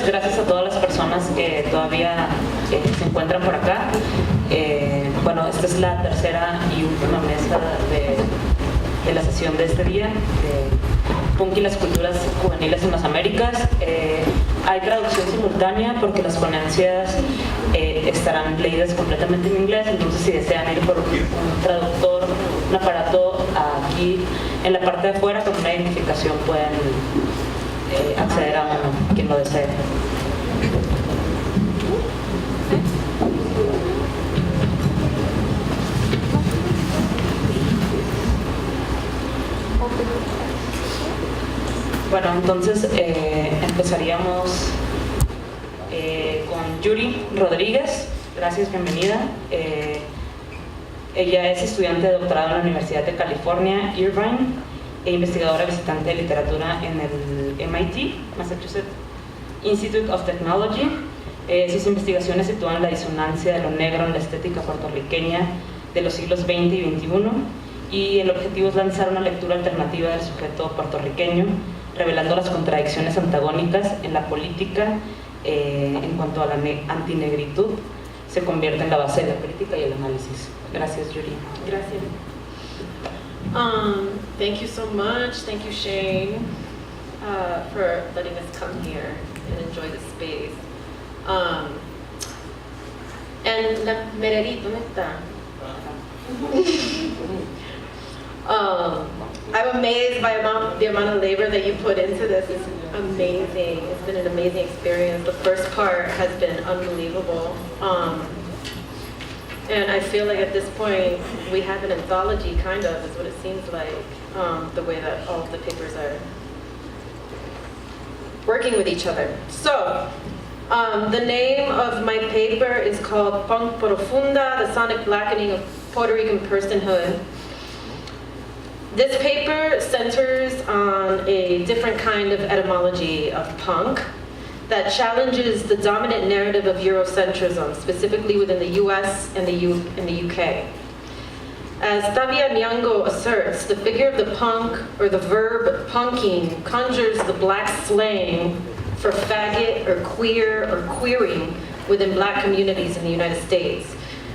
gracias a todas las personas que todavía se encuentran por acá. Bueno, esta es la tercera y última mesa de la sesión de este día, de Punk y las culturas juveniles en las Américas. Hay traducción simultánea porque las ponencias estarán leídas completamente en inglés, entonces si desean ir por un traductor, un aparato aquí en la parte de afuera con una identificación pueden acceder a uno, quien lo desee. Bueno, entonces empezaríamos con Yuri Rodríguez. Gracias, bienvenida. Ella es estudiante de doctorado en la Universidad de California, Irvine, e investigadora visitante de literatura en el MIT, Massachusetts Institute of Technology. Sus investigaciones sitúan la disonancia de lo negro en la estética puertorriqueña de los siglos XX y XXI, y el objetivo es lanzar una lectura alternativa del sujeto puertorriqueño, revelando las contradicciones antagónicas en la política en cuanto a la antinegritud se convierte en la base de la crítica y el análisis. Gracias, Yuri. Gracias. Thank you so much. Thank you, Shane, for letting us come here and enjoy the space. And la Mererito, ¿dónde está? I'm amazed by the amount of labor that you put into this. It's amazing. It's been an amazing experience. The first part has been unbelievable. And I feel like at this point we have an anthology, kind of, is what it seems like, the way that all of the papers are working with each other. So, the name of my paper is called Punk Profunda, the Sonic Blackening of Puerto Rican Personhood. This paper centers on a different kind of etymology of punk that challenges the dominant narrative of Eurocentrism, specifically within the US and the UK. As Tavia Nyong'o asserts, the figure of the punk, or the verb punking, conjures the black slang for faggot or queer or queering within black communities in the United States,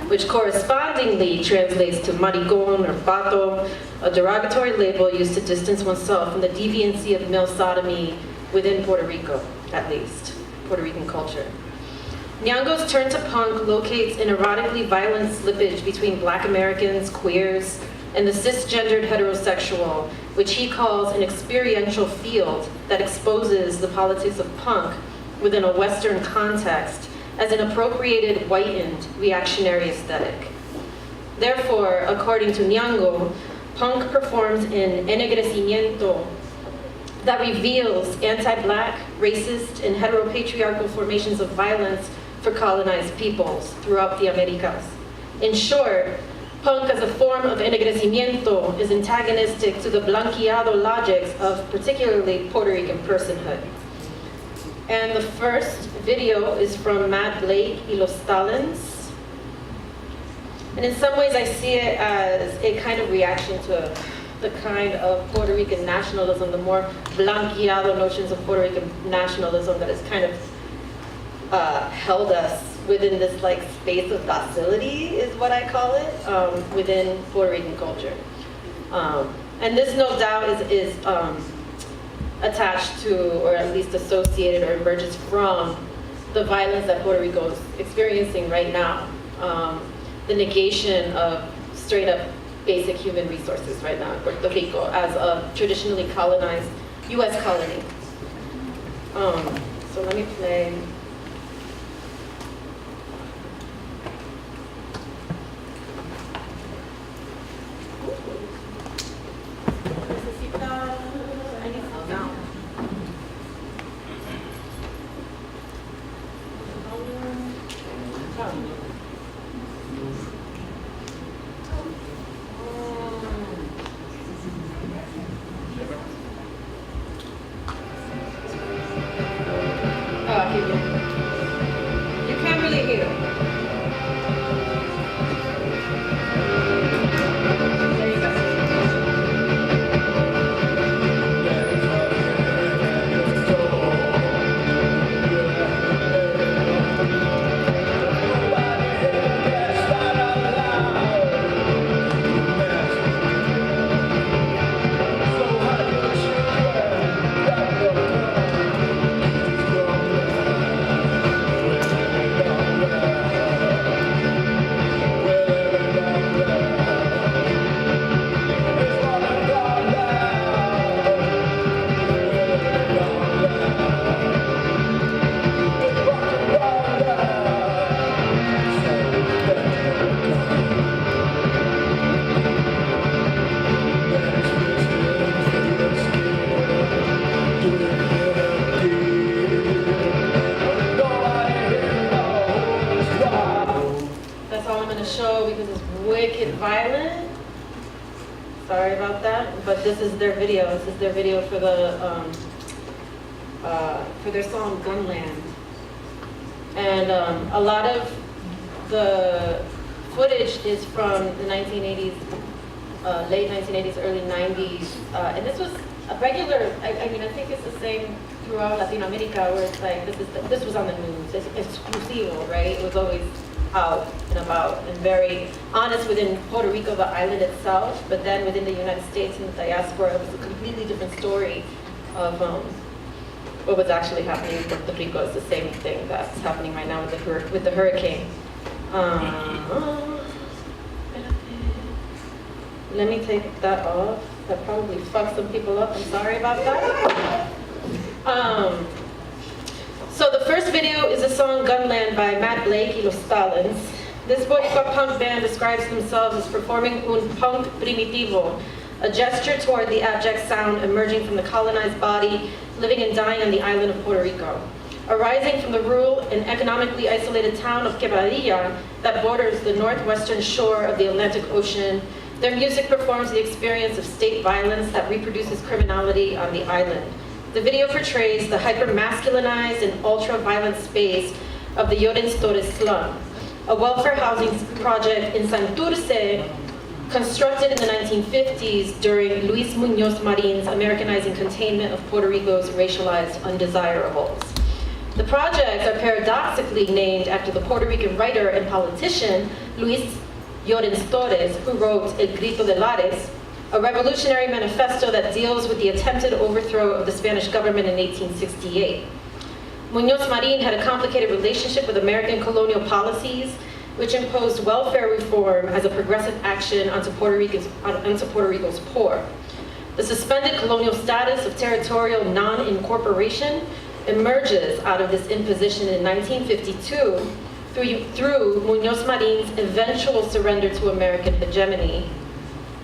which correspondingly translates to maricón or pato, a derogatory label used to distance oneself from the deviancy of male sodomy within Puerto Rico, at least, Puerto Rican culture. Nyong'o's turn to punk locates an erotically violent slippage between black Americans, queers, and the cisgendered heterosexual, which he calls an experiential field that exposes the politics of punk within a Western context as an appropriated, whitened, reactionary aesthetic. Therefore, according to Nyong'o, punk performs an ennegrecimiento that reveals anti-black, racist, and heteropatriarchal formations of violence for colonized peoples throughout the Américas. In short, punk as a form of ennegrecimiento is antagonistic to the blanqueado logics of particularly Puerto Rican personhood. And the first video is from Matt Blake y Los Stalins. And in some ways I see it as a kind of reaction to the kind of Puerto Rican nationalism, the more blanqueado notions of Puerto Rican nationalism that has kind of held us within this like space of docility, is what I call it, within Puerto Rican culture. And this no doubt is attached to, or at least associated or emerges from, the violence that Puerto Rico is experiencing right now. The negation of straight up basic human resources right now in Puerto Rico as a traditionally colonized US colony. So let me play. sorry about that, but this is their video. This is their video for their song Gunland. And a lot of the footage is from the 1980s, late 1980s, early 90s. And this was a regular, I mean, I think it's the same throughout Latin America, where it's like, this was on the news. It's exclusivo, right? It was always out and about and very honest within Puerto Rico, the island itself, but then within the United States and the diaspora, it was a completely different story of what was actually happening in Puerto Rico. Is the same thing that's happening right now with the hurricane. Let me take that off. That probably fucked some people up. I'm sorry about that. So the first video is the song Gunland by Matt Blake y Los Stalins. This Boricua punk band describes themselves as performing un punk primitivo, a gesture toward the abject sound emerging from the colonized body, living and dying on the island of Puerto Rico. Arising from the rural and economically isolated town of Quebradilla that borders the northwestern shore of the Atlantic Ocean, their music performs the experience of state violence that reproduces criminality on the island. The video portrays the hyper-masculinized and ultra-violent space of the Llorens-Torres slum, a welfare housing project in Santurce constructed in the 1950s during Luis Muñoz Marin's Americanizing containment of Puerto Rico's racialized undesirables. The projects are paradoxically named after the Puerto Rican writer and politician Luis Llorens-Torres, who wrote El Grito de Lares, a revolutionary manifesto that deals with the attempted overthrow of the Spanish government in 1868. Muñoz Marin had a complicated relationship with American colonial policies, which imposed welfare reform as a progressive action onto Puerto Rico's poor. The suspended colonial status of territorial non-incorporation emerges out of this imposition in 1952 through Muñoz Marin's eventual surrender to American hegemony.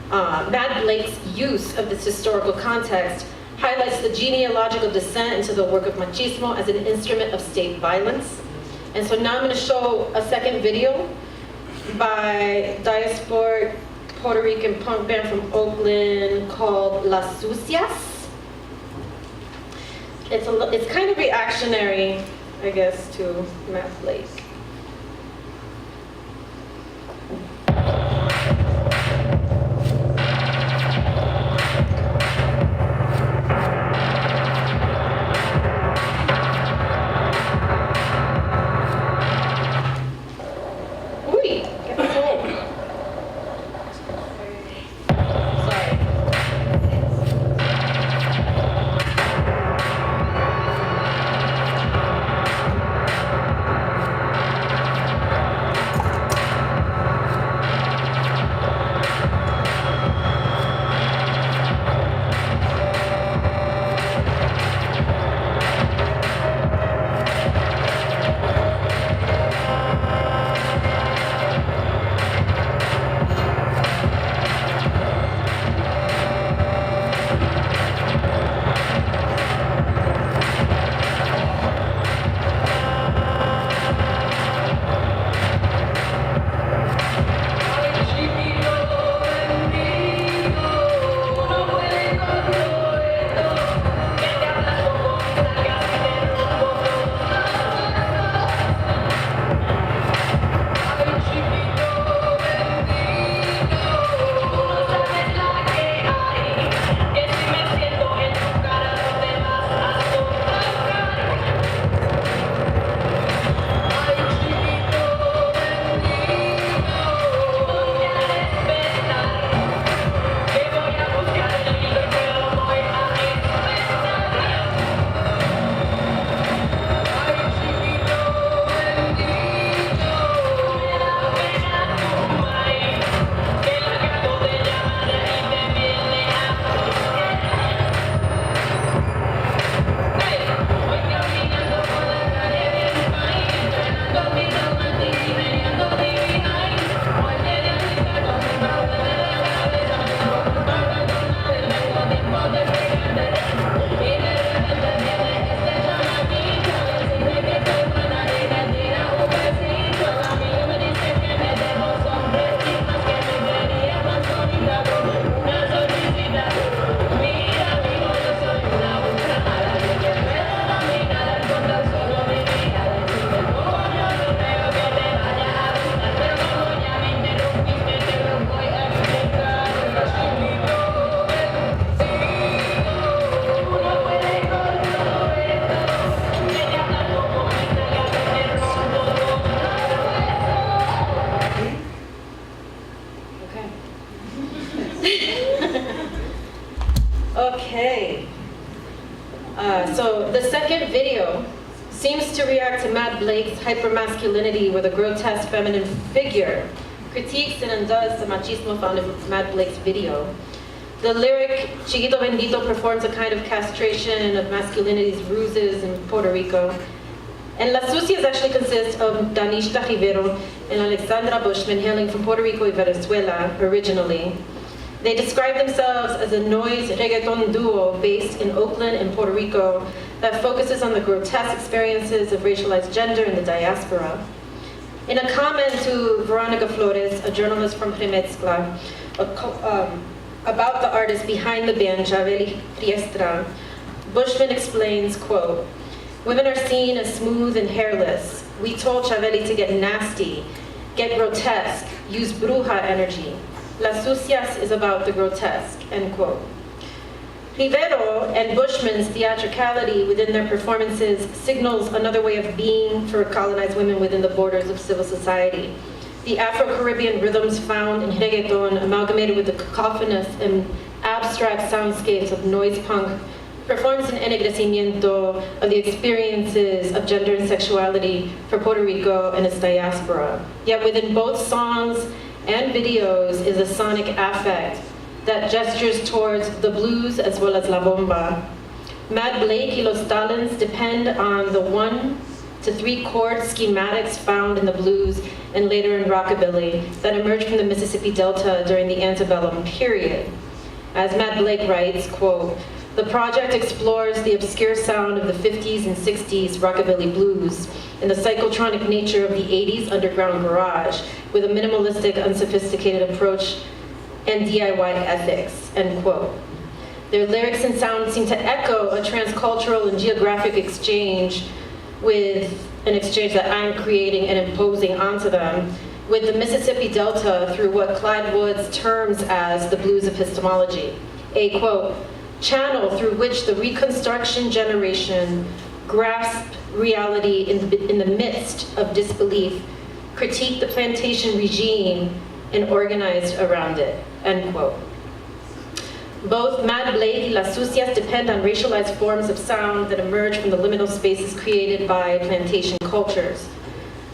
Matt Blake's use of this historical context highlights the genealogical descent into the work of machismo as an instrument of state violence. And so now I'm going to show a second video by diasporic Puerto Rican punk band from Oakland called Las Sucias. It's kind of reactionary, I guess, to Matt Blake. Okay. So the second video seems to react to Matt Blake's hypermasculinity with a grotesque feminine figure, critiques and undoes the machismo found in Matt Blake's video. The lyric Chiquito Bendito performs a kind of castration of masculinity's ruses in Puerto Rico. And Las Sucias actually consist of Danishta Rivero and Alexandra Bushman, hailing from Puerto Rico and Venezuela originally. They describe themselves as a noise reggaeton duo based in Oakland and Puerto Rico that focuses on the grotesque experiences of racialized gender in the diaspora. In a comment to Veronica Flores, a journalist from Remezcla, about the artist behind the band, Chaveli Riestra, Bushman explains, quote, "Women are seen as smooth and hairless. We told Chaveli to get nasty, get grotesque, use bruja energy. Las Sucias is about the grotesque," end quote. Rivero and Bushman's theatricality within their performances signals another way of being for colonized women within the borders of civil society. The Afro-Caribbean rhythms found in reggaeton, amalgamated with the cacophonous and abstract soundscapes of noise punk, performs an ennegrecimiento of the experiences of gender and sexuality for Puerto Rico and its diaspora. Yet within both songs and videos is a sonic affect that gestures towards the blues as well as la bomba. Matt Blake y los Stalins depend on the 1 to 3 chord schematics found in the blues and later in rockabilly that emerged from the Mississippi Delta during the antebellum period. As Matt Blake writes, quote, "The project explores the obscure sound of the 50s and 60s rockabilly blues and the psychotronic nature of the 80s underground garage with a minimalistic, unsophisticated approach and DIY ethics," end quote. Their lyrics and sound seem to echo a transcultural and geographic exchange with an exchange that I'm creating and imposing onto them with the Mississippi Delta through what Clyde Woods terms as the blues epistemology, a quote, "channel through which the Reconstruction generation grasped reality in the midst of disbelief, critiqued the plantation regime, and organized around it," end quote. Both Matt Blake and Las Sucias depend on racialized forms of sound that emerge from the liminal spaces created by plantation cultures.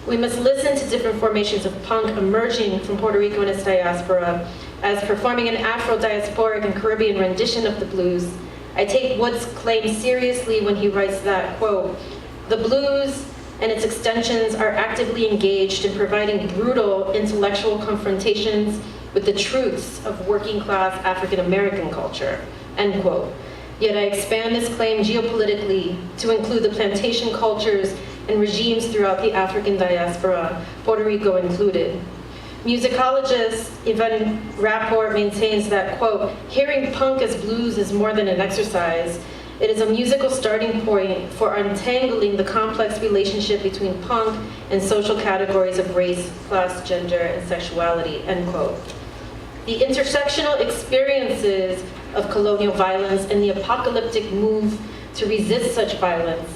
We must listen to different formations of punk emerging from Puerto Rico and its diaspora as performing an Afro-diasporic and Caribbean rendition of the blues. I take Wood's claim seriously when he writes that, quote, "The blues and its extensions are actively engaged in providing brutal intellectual confrontations with the truths of working-class African-American culture," end quote. Yet I expand this claim geopolitically to include the plantation cultures and regimes throughout the African diaspora, Puerto Rico included. Musicologist Yvonne Rapport maintains that, quote, "Hearing punk as blues is more than an exercise. It is a musical starting point for untangling the complex relationship between punk and social categories of race, class, gender, and sexuality," end quote. The intersectional experiences of colonial violence and the apocalyptic move to resist such violence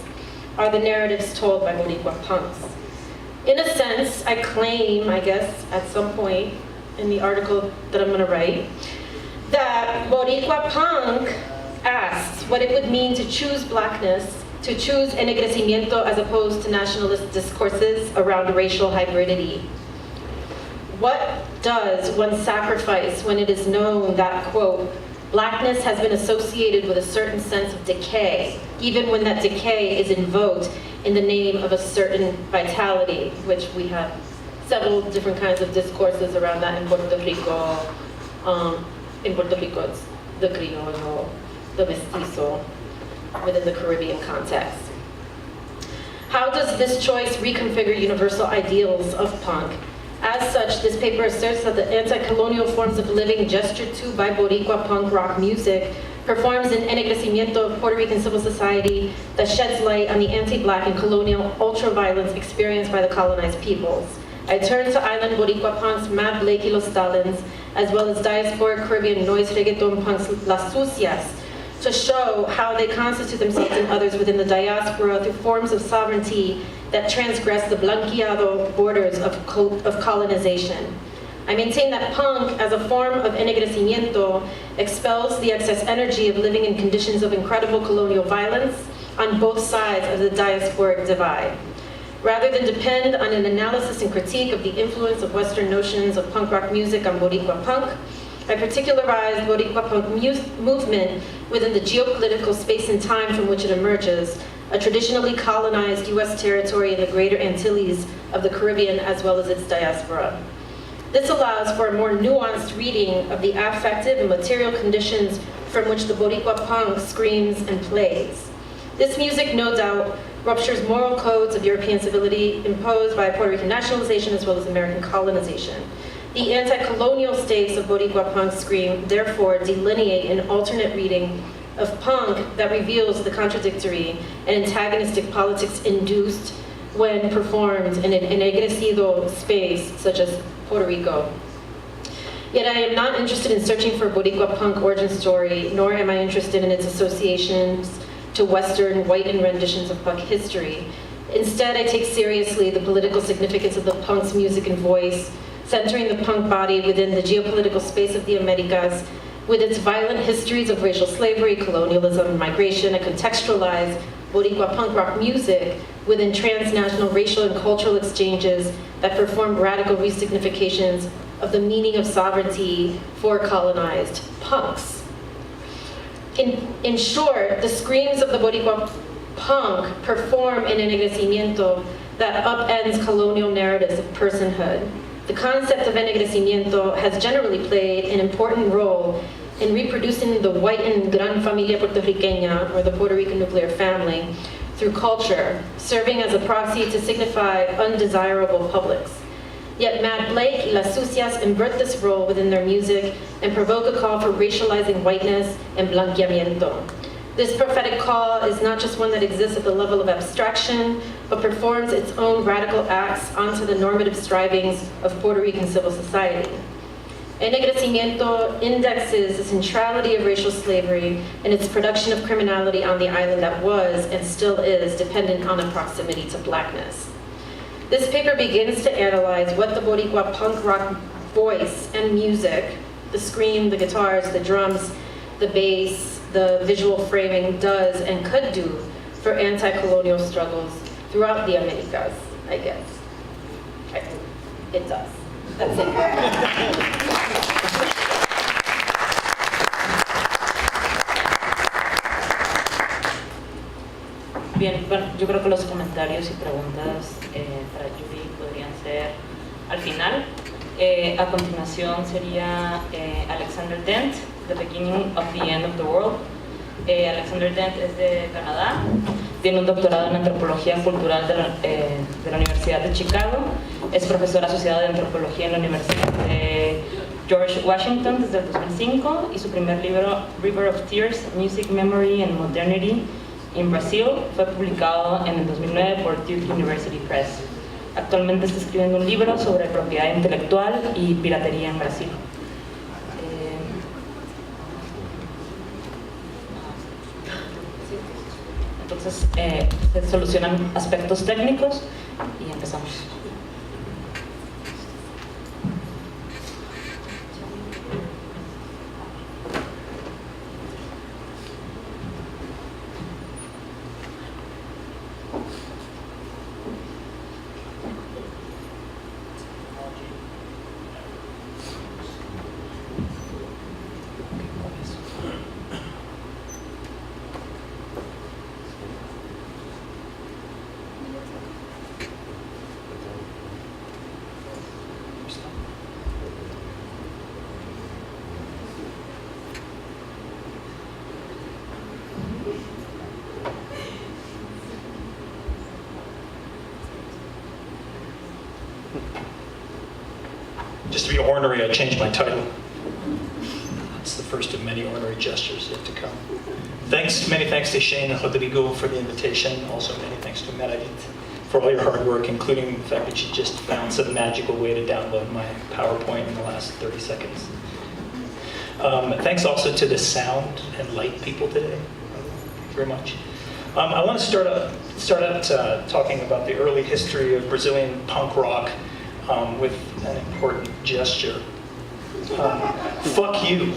are the narratives told by Boricua punks. In a sense, I claim, I guess, at some point in the article that I'm going to write, that Boricua punk asks what it would mean to choose blackness, to choose ennegrecimiento as opposed to nationalist discourses around racial hybridity. What does one sacrifice when it is known that, quote, "blackness has been associated with a certain sense of decay, even when that decay is invoked in the name of a certain vitality," which we have several different kinds of discourses around that in Puerto Rico. In Puerto Rico, it's the criollo, the mestizo, within the Caribbean context. How does this choice reconfigure universal ideals of punk? As such, this paper asserts that the anti-colonial forms of living gestured to by Boricua punk rock music performs an ennegrecimiento of Puerto Rican civil society that sheds light on the anti-black and colonial ultra-violence experienced by the colonized peoples. I turn to island Boricua punks Matt Blake y los Stalins, as well as diasporic Caribbean noise reggaeton punks Las Sucias, to show how they constitute themselves and others within the diaspora through forms of sovereignty that transgress the blanqueado borders of colonization. I maintain that punk, as a form of ennegrecimiento, expels the excess energy of living in conditions of incredible colonial violence on both sides of the diasporic divide. Rather than depend on an analysis and critique of the influence of Western notions of punk rock music on Boricua punk, I particularized Boricua punk movement within the geopolitical space and time from which it emerges, a traditionally colonized U.S. territory in the greater Antilles of the Caribbean as well as its diaspora. This allows for a more nuanced reading of the affective and material conditions from which the Boricua punk screams and plays. This music, no doubt, ruptures moral codes of European civility imposed by Puerto Rican nationalization as well as American colonization. The anti-colonial stakes of Boricua punk scream, therefore, delineate an alternate reading of punk that reveals the contradictory and antagonistic politics induced when performed in an ennegrecido space such as Puerto Rico. Yet I am not interested in searching for Boricua punk origin story, nor am I interested in its associations to Western whitened renditions of punk history. Instead, I take seriously the political significance of the punk's music and voice, centering the punk body within the geopolitical space of the Américas, with its violent histories of racial slavery, colonialism, and migration. I contextualize Boricua punk rock music within transnational racial and cultural exchanges that perform radical resignifications of the meaning of sovereignty for colonized punks. In short, the screams of the Boricua punk perform an ennegrecimiento that upends colonial narratives of personhood. The concept of ennegrecimiento has generally played an important role in reproducing the whitened gran familia puertorriqueña, or the Puerto Rican nuclear family, through culture, serving as a proxy to signify undesirable publics. Yet Matt Blake y Las Sucias invert this role within their music and provoke a call for racializing whiteness and blanqueamiento. This prophetic call is not just one that exists at the level of abstraction, but performs its own radical acts onto the normative strivings of Puerto Rican civil society. Ennegrecimiento indexes the centrality of racial slavery and its production of criminality on the island that was, and still is, dependent on a proximity to blackness. This paper begins to analyze what the Boricua punk rock voice and music, the scream, the guitars, the drums, the bass, the visual framing does and could do for anti-colonial struggles throughout the Américas, I guess. It does. That's it. Bien, bueno, yo creo que los comentarios y preguntas para Judy podrían ser al final. A continuación sería Alexander Dent, The Beginning of the End of the World. Alexander Dent es de Canadá, tiene un doctorado en antropología cultural de la Universidad de Chicago, es profesor asociado de antropología en la Universidad de George Washington desde el 2005 y su primer libro, River of Tears, Music, Memory and Modernity in Brazil, fue publicado en el 2009 por Duke University Press. Actualmente está escribiendo un libro sobre propiedad intelectual y piratería en Brasil. Entonces, se solucionan aspectos técnicos y empezamos. Just to be ornery, I changed my title. That's the first of many ornery gestures yet to come. Many thanks to Shane and Rodrigo for the invitation. Also many thanks to Meredith for all your hard work, including the fact that she just found some magical way to download my PowerPoint in the last 30 seconds. Thanks also to the sound and light people today. Thank you very much. I want to start out talking about the early history of Brazilian punk rock with an important gesture. Fuck you,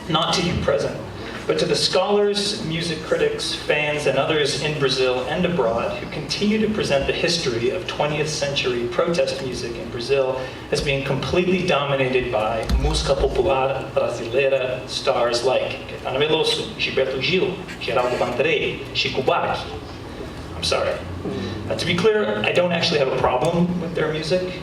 not to you present, but to the scholars, music critics, fans, and others in Brazil and abroad who continue to present the history of 20th century protest music in Brazil as being completely dominated by música popular brasileira stars like Caetano Veloso, Gilberto Gil, Geraldo Vandrei, Chico Buarque. I'm sorry. To be clear, I don't actually have a problem with their music.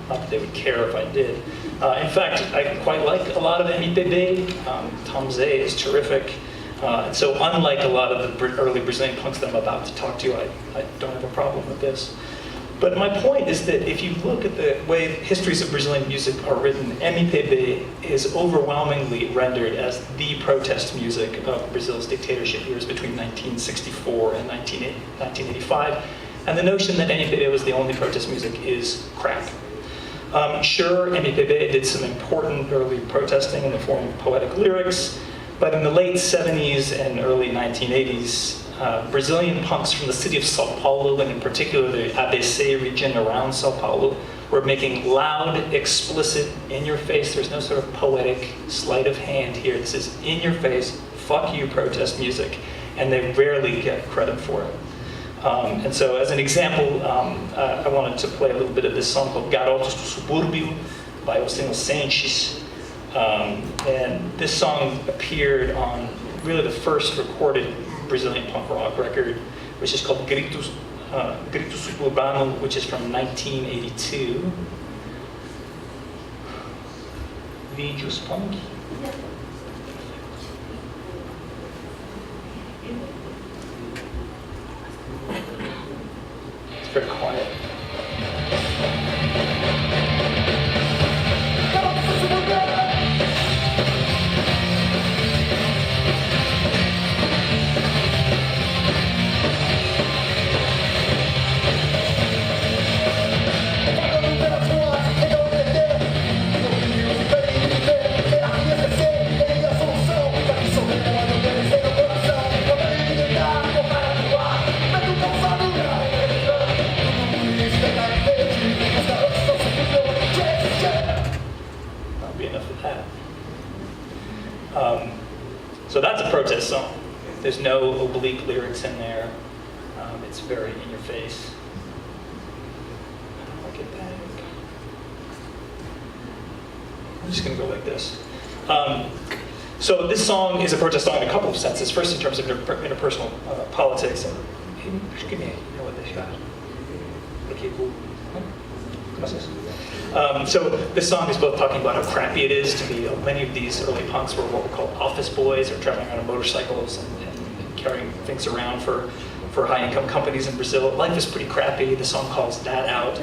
Not that they would care if I did. In fact, I quite like a lot of MPB. Tom Zé is terrific. And so unlike a lot of the early Brazilian punks that I'm about to talk to, I don't have a problem with this. But my point is that if you look at the way histories of Brazilian music are written, MPB is overwhelmingly rendered as the protest music of Brazil's dictatorship years between 1964 and 1985. And the notion that MPB was the only protest music is crap. Sure, MPB did some important early protesting in the form of poetic lyrics, but in the late 70s and early 1980s, Brazilian punks from the city of Sao Paulo, and in particular the ABC region around Sao Paulo, were making loud, explicit, in-your-face, there's no sort of poetic sleight of hand here, this is in-your-face, fuck you protest music, and they rarely get credit for it. And so as an example, I wanted to play a little bit of this song called Garotos do Subúrbio by Os Inocentes. And this song appeared on really the first recorded Brazilian punk rock record, which is called Grito Suburbano, which is from 1982. Vídeos punk. It's very quiet. So that's a protest song. There's no oblique lyrics in there. It's very in your face. I'll get back. I'm just going to go like this. So this song is a protest song in a couple of senses. First, in terms of interpersonal politics. So this song is both talking about how crappy it is to be, many of these early punks were what were called office boys, or traveling around on motorcycles and carrying things around for high-income companies in Brazil. Life is pretty crappy. The song calls that out.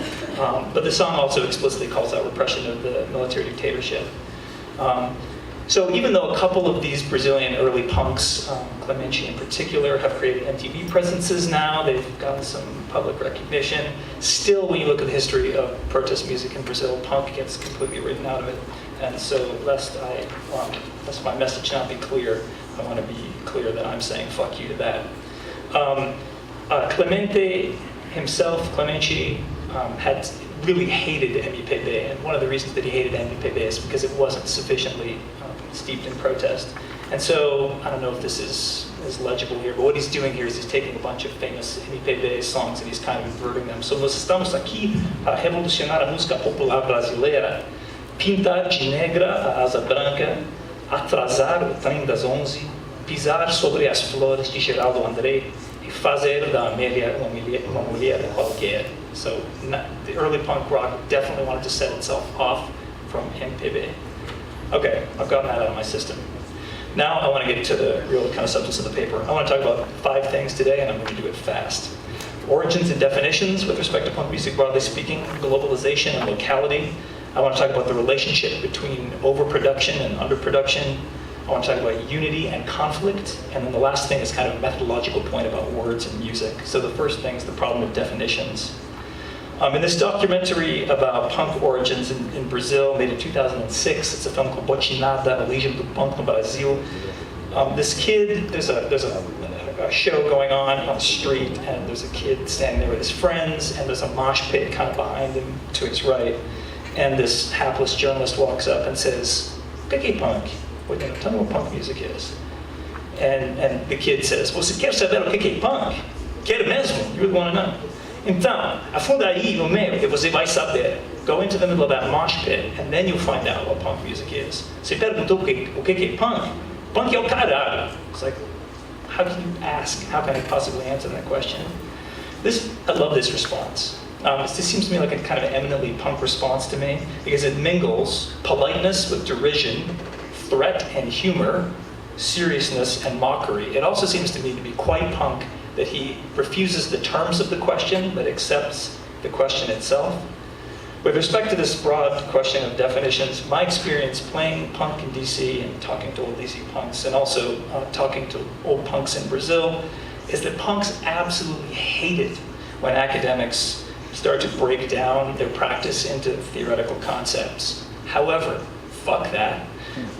But the song also explicitly calls out repression of the military dictatorship. So even though a couple of these Brazilian early punks, Clemente in particular, have created MTV presences now, they've gotten some public recognition, still when you look at the history of protest music in Brazil, punk gets completely written out of it. And so lest my message not be clear, I want to be clear that I'm saying fuck you to that. Clemente himself, Clemente, had really hated MPB, and one of the reasons that he hated MPB is because it wasn't sufficiently steeped in protest. And so, I don't know if this is legible here, but what he's doing here is he's taking a bunch of famous MPB songs and he's kind of inverting them. So nós estamos aqui para revolucionar a música popular brasileira, pintar de negra a asa branca, atrasar o trem das 11, pisar sobre as flores de Geraldo André, e fazer da Amélia uma mulher qualquer. So the early punk rock definitely wanted to set itself off from MPB. Okay, I've gotten that out of my system. Now I want to get to the real kind of substance of the paper. I want to talk about 5 things today, and I'm going to do it fast. Origins and definitions with respect to punk music, broadly speaking, globalization and locality. I want to talk about the relationship between overproduction and underproduction. I want to talk about unity and conflict. And then the last thing is kind of a methodological point about words and music. So the first thing is the problem of definitions. In this documentary about punk origins in Brazil, made in 2006, it's a film called Botinada, A Legion do Punk no Brasil. This kid, there's a a show going on the street, and there's a kid standing there with his friends, and there's a mosh pit kind of behind him to his right, and this hapless journalist walks up and says, "Picky punk, well, tell me what punk music is." And the kid says, "Você quer saber o que é punk? Quero mesmo? You really want to know? Então, afunda aí no meio e você vai saber. Go into the middle of that mosh pit, and then you'll find out what punk music is." Você perguntou o que é punk? Punk é o caralho. It's like, how can you ask? How can I possibly answer that question? I love this response. This seems to me like a kind of eminently punk response to me, because it mingles politeness with derision, threat and humor, seriousness and mockery. It also seems to me to be quite punk that he refuses the terms of the question, but accepts the question itself. With respect to this broad question of definitions, my experience playing punk in DC and talking to old DC punks, and also talking to old punks in Brazil, is that punks absolutely hate it when academics start to break down their practice into theoretical concepts. However, fuck that.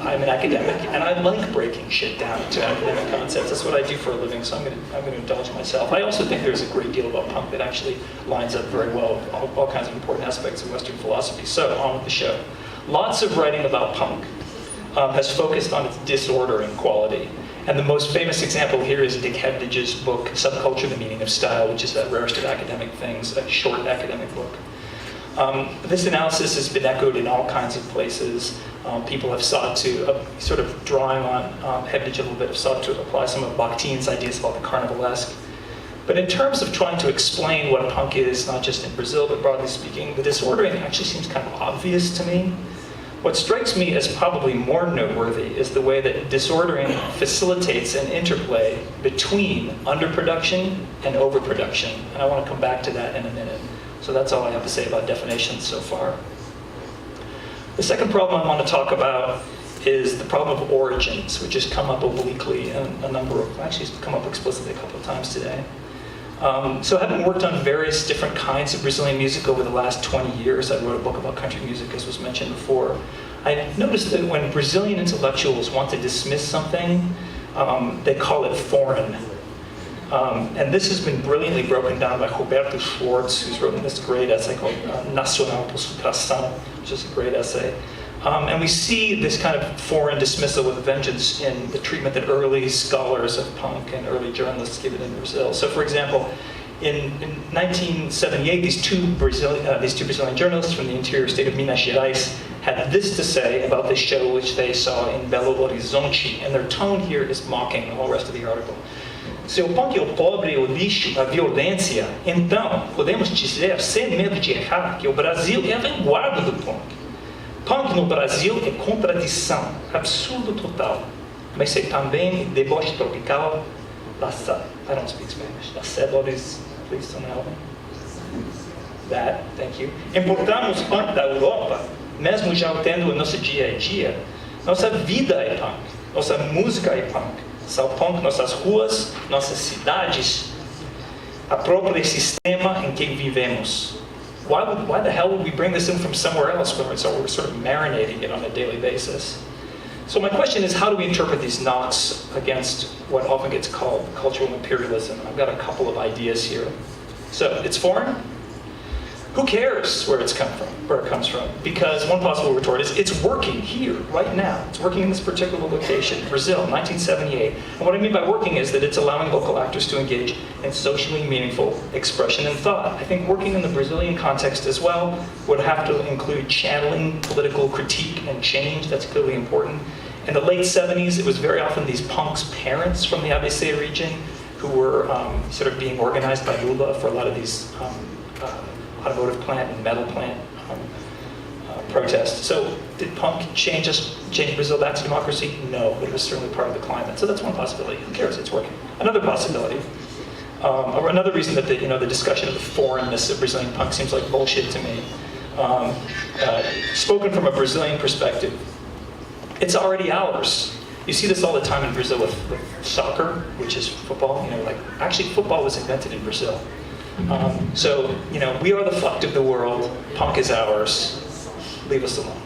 I'm an academic, and I like breaking shit down to academic concepts. That's what I do for a living, so I'm going to indulge myself. I also think there's a great deal about punk that actually lines up very well with all kinds of important aspects of Western philosophy. So, on with the show. Lots of writing about punk has focused on its disordering quality. And the most famous example here is Dick Hebdage's book, Subculture, The Meaning of Style, which is that rarest of academic things, a short academic book. This analysis has been echoed in all kinds of places. People have sought to, sort of drawing on Hebdage a little bit, have sought to apply some of Bakhtin's ideas about the carnivalesque. But in terms of trying to explain what punk is, not just in Brazil, but broadly speaking, the disordering actually seems kind of obvious to me. What strikes me as probably more noteworthy is the way that disordering facilitates an interplay between underproduction and overproduction. And I want to come back to that in a minute. So that's all I have to say about definitions so far. The second problem I want to talk about is the problem of origins, which has come up obliquely in a number of, actually it's come up explicitly a couple of times today. So having worked on various different kinds of Brazilian music over the last 20 years, I wrote a book about country music, as was mentioned before. I noticed that when Brazilian intellectuals want to dismiss something, they call it foreign. And this has been brilliantly broken down by Roberto Schwartz, who's written this great essay called Nacional por Supressão, which is a great essay. And we see this kind of foreign dismissal with a vengeance in the treatment that early scholars of punk and early journalists give it in Brazil. So for example, in 1978, these two Brazilian journalists from the interior state of Minas Gerais had this to say about this show which they saw in Belo Horizonte, and their tone here is mocking the whole rest of the article. Se o punk é o pobre, o lixo, a violência, então podemos dizer, sem medo de errar, que o Brasil é a vanguarda do punk. Punk no Brasil é contradição, absurdo total, mas é também deboche tropical. I don't speak Spanish. Las cebores, please don't help me. That, thank you. Importamos punk da Europa, mesmo já tendo o nosso dia a dia. Nossa vida é punk, nossa música é punk. São punk nossas ruas, nossas cidades, a próprio sistema em que vivemos. Why the hell would we bring this in from somewhere else when we're sort of marinating it on a daily basis? So my question is, how do we interpret these knocks against what often gets called cultural imperialism? I've got a couple of ideas here. So, it's foreign? Who cares where it comes from? Because one possible retort is, it's working here, right now. It's working in this particular location, Brazil, 1978. And what I mean by working is that it's allowing local actors to engage in socially meaningful expression and thought. I think working in the Brazilian context as well would have to include channeling political critique and change. That's clearly important. In the late 70s, it was very often these punks' parents from the ABC region who were sort of being organized by Lula for a lot of these automotive plant and metal plant protests. So did punk change Brazil back to democracy? No, but it was certainly part of the climate. So that's one possibility. Who cares? It's working. Another possibility, or another reason that the discussion of the foreignness of Brazilian punk seems like bullshit to me. Spoken from a Brazilian perspective, it's already ours. You see this all the time in Brazil with soccer, which is football. Actually football was invented in Brazil. So, we are the fucked of the world, punk is ours, leave us alone.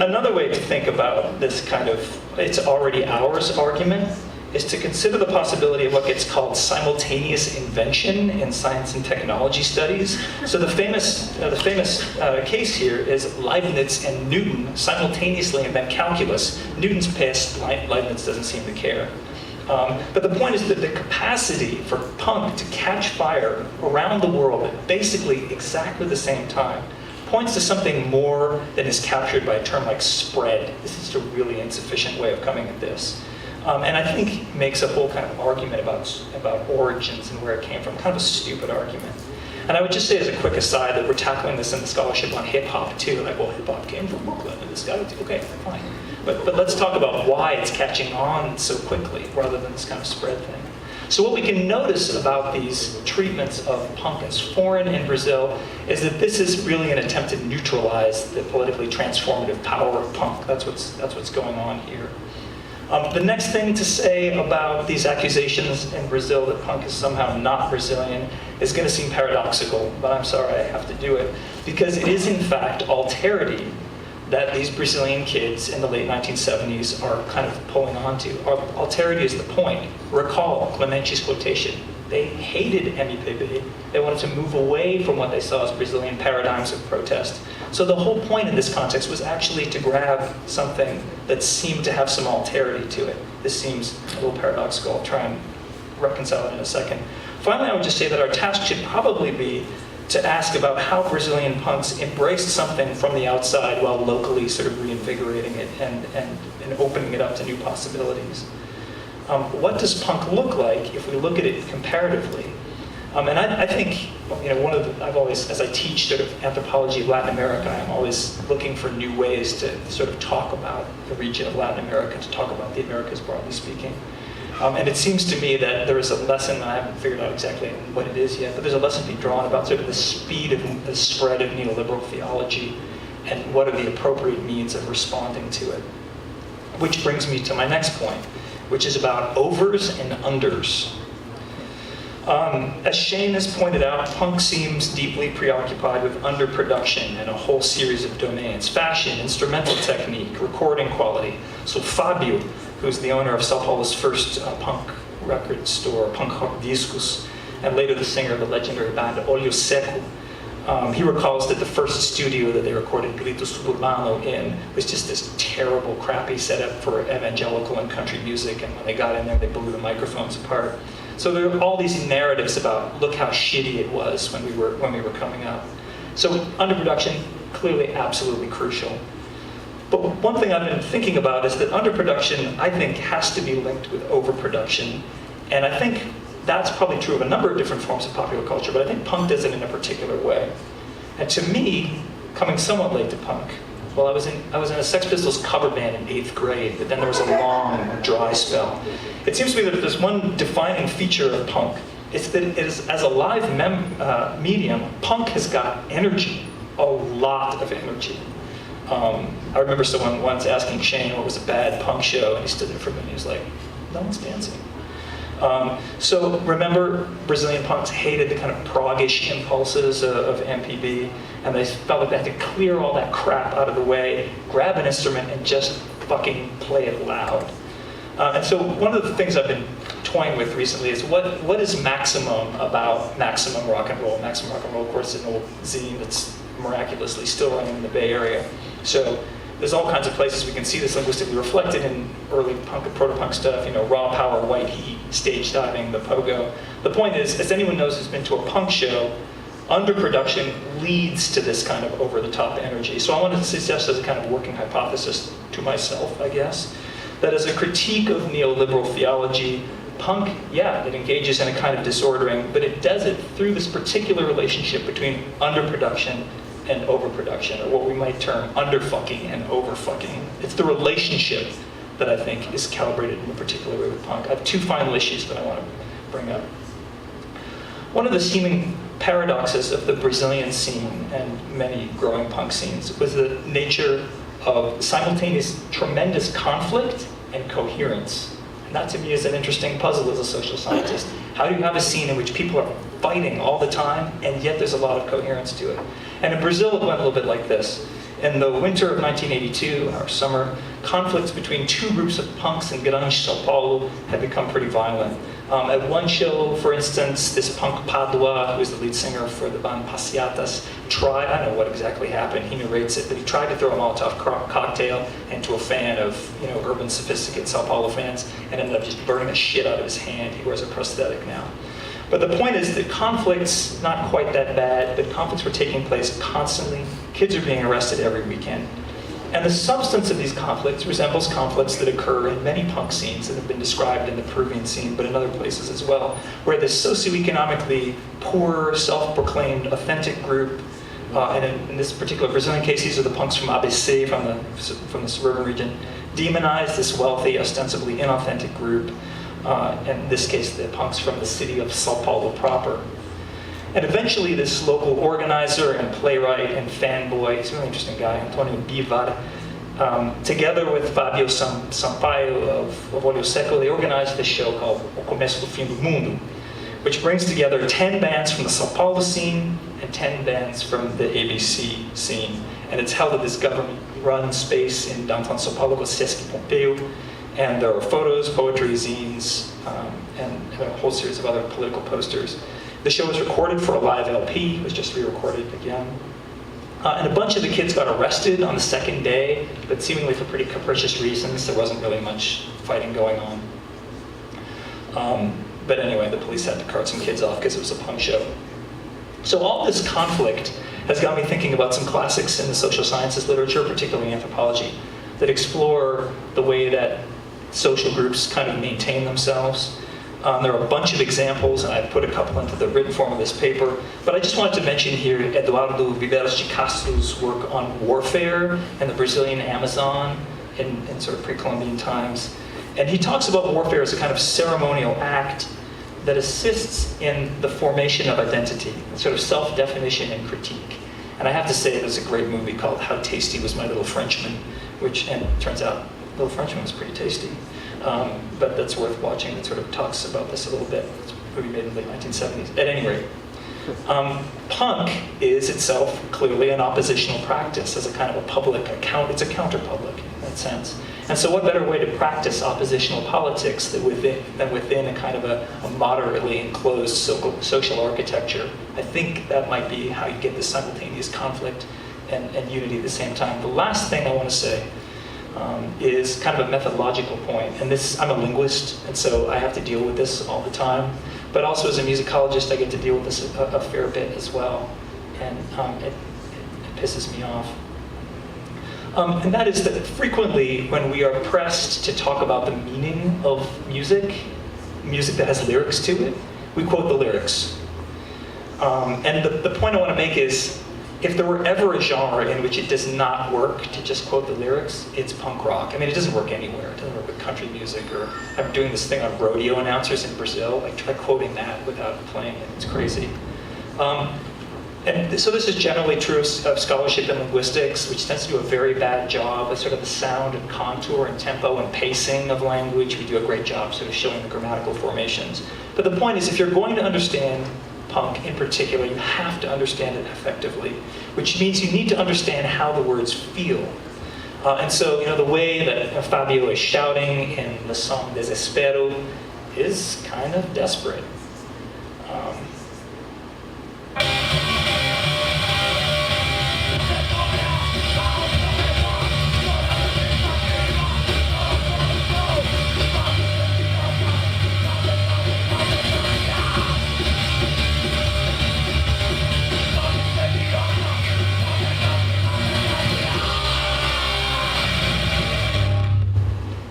Another way to think about this kind of, it's already ours argument is to consider the possibility of what gets called simultaneous invention in science and technology studies. So the famous case here is Leibniz and Newton simultaneously invent calculus. Newton's pissed, Leibniz doesn't seem to care. But the point is that the capacity for punk to catch fire around the world at basically exactly the same time points to something more than is captured by a term like spread. This is just a really insufficient way of coming at this. And I think makes a whole kind of argument about origins and where it came from, kind of a stupid argument. And I would just say as a quick aside that we're tackling this in the scholarship on hip hop too. Like, well, hip hop came from Brooklyn and this guy, okay, fine. But let's talk about why it's catching on so quickly rather than this kind of spread thing. So what we can notice about these treatments of punk as foreign in Brazil is that this is really an attempt to neutralize the politically transformative power of punk. That's what's going on here. The next thing to say about these accusations in Brazil that punk is somehow not Brazilian is going to seem paradoxical, but I'm sorry I have to do it, because it is in fact alterity that these Brazilian kids in the late 1970s are kind of pulling onto. Alterity is the point. Recall Clementi's quotation. They hated MPB. They wanted to move away from what they saw as Brazilian paradigms of protest. So the whole point in this context was actually to grab something that seemed to have some alterity to it. This seems a little paradoxical. I'll try and reconcile it in a second. Finally, I would just say that our task should probably be to ask about how Brazilian punks embraced something from the outside while locally sort of reinvigorating it and opening it up to new possibilities. What does punk look like if we look at it comparatively? And I think, I've always, as I teach sort of anthropology of Latin America, I'm always looking for new ways to sort of talk about the region of Latin America, to talk about the Americas broadly speaking. And it seems to me that there is a lesson, I haven't figured out exactly what it is yet, but there's a lesson to be drawn about sort of the speed of the spread of neoliberal theology and what are the appropriate means of responding to it. Which brings me to my next point, which is about overs and unders. As Shane has pointed out, punk seems deeply preoccupied with underproduction in a whole series of domains: fashion, instrumental technique, recording quality. So Fabio, who's the owner of Sao Paulo's first punk record store, Punk Rock Discos, and later the singer of the legendary band Olho Seco, he recalls that the first studio that they recorded Grito Suburbano in was just this terrible, crappy setup for evangelical and country music, and when they got in there, they blew the microphones apart. So there are all these narratives about, look how shitty it was when we were coming up. So underproduction, clearly absolutely crucial. But one thing I've been thinking about is that underproduction, I think, has to be linked with overproduction. And I think that's probably true of a number of different forms of popular culture, but I think punk does it in a particular way. And to me, coming somewhat late to punk, well, I was in a Sex Pistols cover band in 8th grade, but then there was a long, dry spell. It seems to me that there's one defining feature of punk. It's that it is, as a live medium, punk has got energy, a lot of energy. I remember someone once asking Shane what was a bad punk show, and he stood there for a minute and he was like, no one's dancing. So remember, Brazilian punks hated the kind of prog-ish impulses of MPB, and they felt like they had to clear all that crap out of the way, grab an instrument, and just fucking play it loud. And so one of the things I've been toying with recently is what is maximum about maximum rock and roll? Maximum rock and roll, of course, is an old zine that's miraculously still running in the Bay Area. So there's all kinds of places we can see this linguistically reflected in early punk and proto-punk stuff, raw power, white heat, stage diving, the pogo. The point is, as anyone knows who's been to a punk show, underproduction leads to this kind of over-the-top energy. So I wanted to suggest as a kind of working hypothesis to myself, I guess, that as a critique of neoliberal theology, punk, yeah, it engages in a kind of disordering, but it does it through this particular relationship between underproduction and overproduction, or what we might term underfucking and overfucking. It's the relationship that I think is calibrated in a particular way with punk. I have two final issues that I want to bring up. One of the seeming paradoxes of the Brazilian scene and many growing punk scenes was the nature of simultaneous tremendous conflict and coherence. And that to me is an interesting puzzle as a social scientist. How do you have a scene in which people are fighting all the time, and yet there's a lot of coherence to it? And in Brazil, it went a little bit like this. In the winter of 1982, our summer, conflicts between two groups of punks in Grande São Paulo had become pretty violent. At one show, for instance, this punk Padua, who is the lead singer for the band Passeatas, tried, I don't know what exactly happened, he narrates it, but he tried to throw a Molotov cocktail into a fan of, urban, sophisticated Sao Paulo fans, and ended up just burning the shit out of his hand. He wears a prosthetic now. But the point is that conflicts, not quite that bad, but conflicts were taking place constantly. Kids are being arrested every weekend. And the substance of these conflicts resembles conflicts that occur in many punk scenes that have been described in the Peruvian scene, but in other places as well, where this socioeconomically poor, self-proclaimed, authentic group, and in this particular Brazilian case, these are the punks from ABC, from the suburban region, demonize this wealthy, ostensibly inauthentic group, and in this case, the punks from the city of Sao Paulo proper. And eventually this local organizer and playwright and fanboy, he's a really interesting guy, Antonio Bivar, together with Fabio Sampaio of Olho Seco, they organized this show called O Começo do Fim do Mundo, which brings together 10 bands from the Sao Paulo scene and 10 bands from the ABC scene. And it's held at this government-run space in downtown Sao Paulo called Sesc Pompeu. And there are photos, poetry, zines, and a whole series of other political posters. The show was recorded for a live LP, it was just re-recorded again. And a bunch of the kids got arrested on the second day, but seemingly for pretty capricious reasons. There wasn't really much fighting going on. But anyway, the police had to cart some kids off because it was a punk show. So all this conflict has got me thinking about some classics in the social sciences literature, particularly anthropology, that explore the way that social groups kind of maintain themselves. There are a bunch of examples, and I've put a couple into the written form of this paper, but I just wanted to mention here Eduardo Viveiros de Castro's work on warfare in the Brazilian Amazon in sort of pre-Columbian times. And he talks about warfare as a kind of ceremonial act that assists in the formation of identity, sort of self-definition and critique. And I have to say there's a great movie called How Tasty Was My Little Frenchman, and it turns out Little Frenchman was pretty tasty. But that's worth watching. It sort of talks about this a little bit. It's a movie made in the late 1970s. At any rate, punk is itself clearly an oppositional practice as a kind of a public account. It's a counter-public in that sense. And so what better way to practice oppositional politics than within a kind of a moderately enclosed social architecture? I think that might be how you get this simultaneous conflict and unity at the same time. The last thing I want to say is kind of a methodological point. And this, I'm a linguist, and so I have to deal with this all the time. But also as a musicologist, I get to deal with this a fair bit as well. And it pisses me off. And that is that frequently when we are pressed to talk about the meaning of music that has lyrics to it, we quote the lyrics. And the point I want to make is, if there were ever a genre in which it does not work to just quote the lyrics, it's punk rock. I mean, it doesn't work anywhere. It doesn't work with country music, or I'm doing this thing on rodeo announcers in Brazil. Like, try quoting that without playing it. It's crazy. And so this is generally true of scholarship in linguistics, which tends to do a very bad job of sort of the sound and contour and tempo and pacing of language. We do a great job sort of showing the grammatical formations. But the point is, if you're going to understand punk in particular, you have to understand it effectively, which means you need to understand how the words feel. And so, the way that Fabio is shouting in the song Desespero is kind of desperate.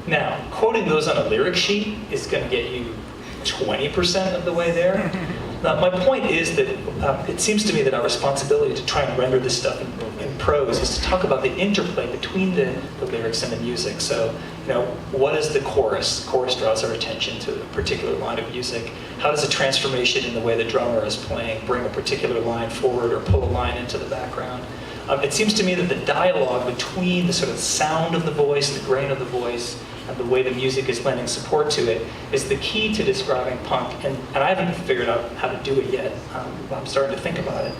Now, quoting those on a lyric sheet is going to get you 20% of the way there. Now, my point is that it seems to me that our responsibility to try and render this stuff in prose is to talk about the interplay between the lyrics and the music. So, what is the chorus? The chorus draws our attention to a particular line of music. How does a transformation in the way the drummer is playing bring a particular line forward or pull a line into the background? It seems to me that the dialogue between the sort of sound of the voice and the grain of the voice and the way the music is lending support to it is the key to describing punk. And I haven't figured out how to do it yet. I'm starting to think about it.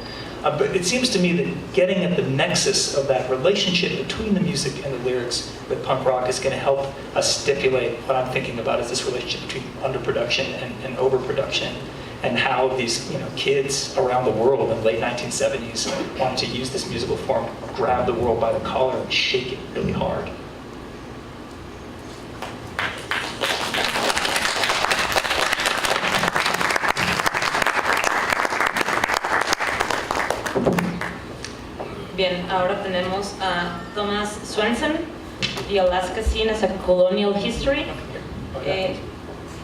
But it seems to me that getting at the nexus of that relationship between the music and the lyrics with punk rock is going to help us stipulate what I'm thinking about is this relationship between underproduction and overproduction, and how these kids around the world in the late 1970s wanted to use this musical form, grab the world by the collar and shake it really hard. Bien, ahora tenemos a Thomas Swenson, The Alaska Scene as a Colonial History.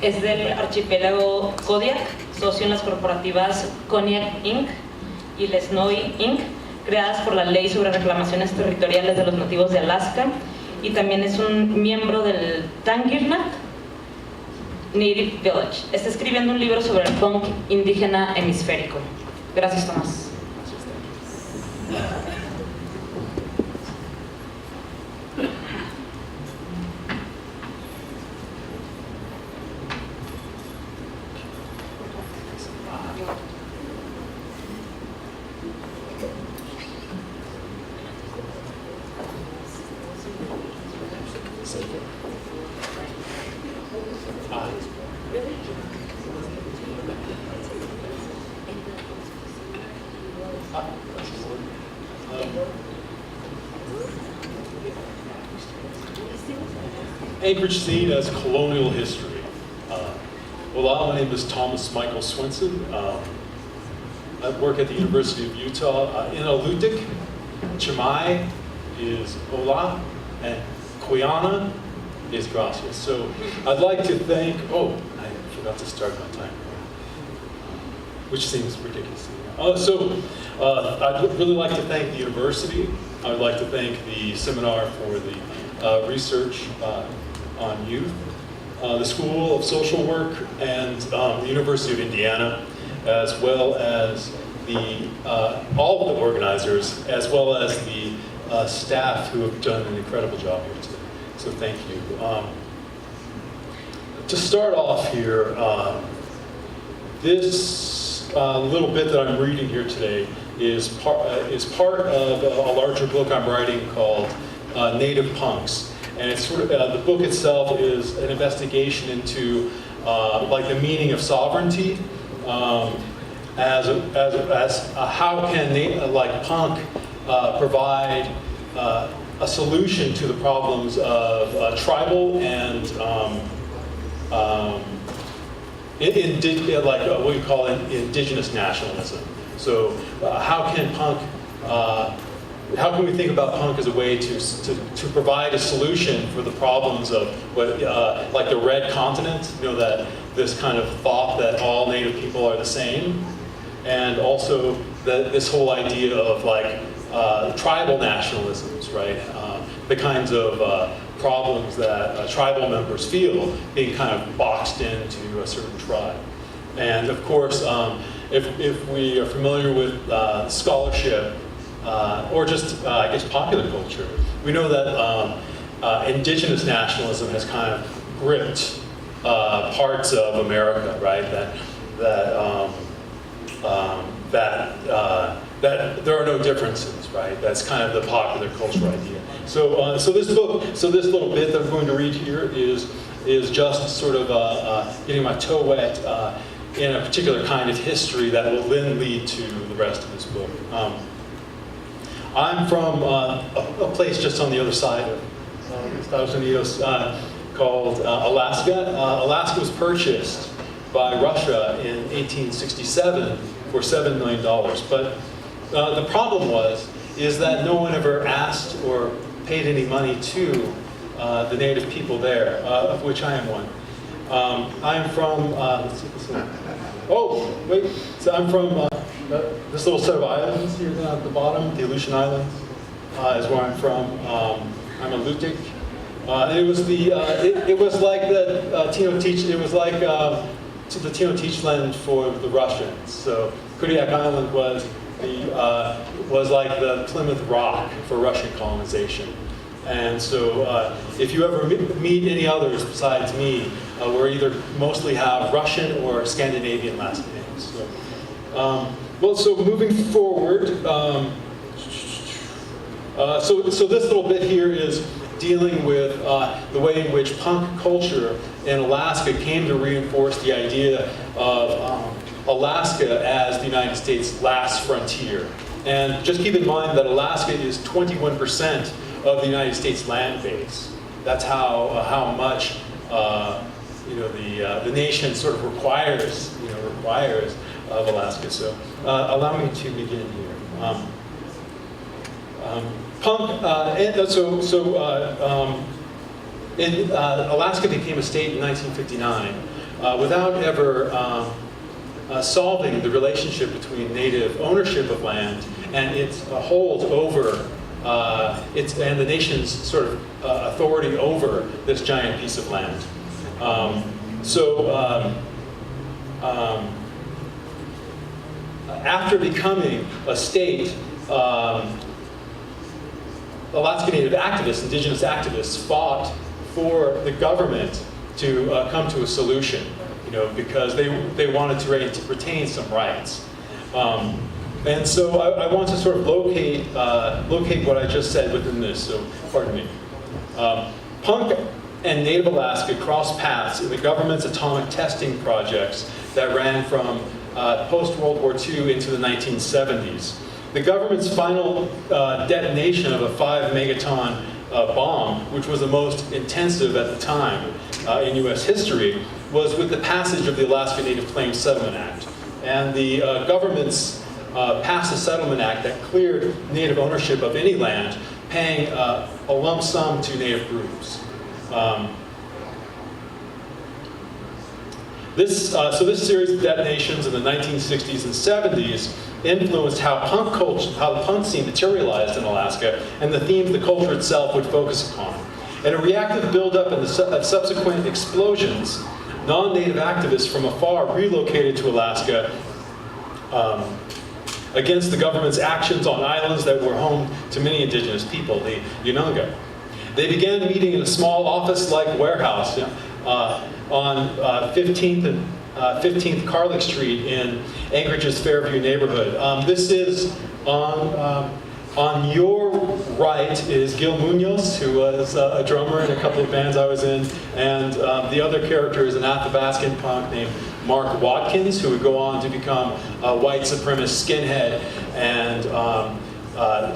Es del archipiélago Kodiak, socio en las corporativas Cognac Inc. y Lesnoy Inc., creadas por la Ley sobre Reclamaciones Territoriales de los Nativos de Alaska, y también es un miembro del Tangirnat Native Village. Está escribiendo un libro sobre el punk indígena hemisférico. Gracias, Tomás. Anchorage scene as colonial history. Hola, my name is Thomas Michael Swenson. I work at the University of Utah in Inuktitut. Chimay is hola, and Quyana is gracias. So I'd like to thank, I forgot to start my time, which seems ridiculous. I'd really like to thank the university. I would like to thank the seminar for the research on youth, the School of Social Work, and the University of Indiana, as well as all of the organizers, as well as the staff who have done an incredible job here today. So thank you. To start off here, this little bit that I'm reading here today is part of a larger book I'm writing called Native Punks. And it's sort of, the book itself is an investigation into like the meaning of sovereignty, as how can like punk provide a solution to the problems of tribal and like what we call indigenous nationalism. So how can punk how can we think about punk as a way to provide a solution for the problems of what, like the red continent, that this kind of thought that all Native people are the same, and also this whole idea of like tribal nationalisms, right? The kinds of problems that tribal members feel being kind of boxed into a certain tribe. And of course, if we are familiar with scholarship, or just, I guess, popular culture, we know that indigenous nationalism has kind of gripped parts of America, right? That there are no differences, right? That's kind of the popular culture idea. So, so this little bit that I'm going to read here is just sort of getting my toe wet in a particular kind of history that will then lead to the rest of this book. I'm from a place just on the other side of Estados Unidos called Alaska. Alaska was purchased by Russia in 1867 for $7 million. But the problem is that no one ever asked or paid any money to the native people there, of which I am one. I'm from, let's see this one. Oh, wait, so I'm from this little set of islands here down at the bottom, the Aleutian Islands, is where I'm from. I'm a Lutic. It was it was like the Tenochtitlan. It was like the Tenochtitlan for the Russians. So Kodiak Island was like the Plymouth Rock for Russian colonization. And so if you ever meet any others besides me, we either mostly have Russian or Scandinavian last names. So, Well, so moving forward, so this little bit here is dealing with the way in which punk culture in Alaska came to reinforce the idea of Alaska as the United States' last frontier. And just keep in mind that Alaska is 21% of the United States land base. That's how much the nation sort of requires of Alaska. So allow me to begin here. Alaska became a state in 1959 without ever solving the relationship between native ownership of land and its hold over and the nation's sort of authority over this giant piece of land. After becoming a state, Alaska Native activists, indigenous activists, fought for the government to come to a solution, because they wanted to retain some rights. And so I want to sort of locate what I just said within this, so pardon me. Punk and Native Alaska crossed paths in the government's atomic testing projects that ran from post-World War II into the 1970s. The government's final detonation of a 5-megaton bomb, which was the most intensive at the time in U.S. history, was with the passage of the Alaska Native Claims Settlement Act. And the government's passed a settlement act that cleared Native ownership of any land, paying a lump sum to Native groups. This series of detonations in the 1960s and 70s influenced how the punk scene materialized in Alaska, and the themes the culture itself would focus upon. In a reactive buildup and subsequent explosions, non-native activists from afar relocated to Alaska against the government's actions on islands that were home to many indigenous people, the Ununga. They began meeting in a small office-like warehouse on 15th and 15th Carlick Street in Anchorage's Fairview neighborhood. This is on your right is Gil Munoz, who was a drummer in a couple of bands I was in, and the other character is an Athabascan punk named Mark Watkins, who would go on to become a white supremacist skinhead and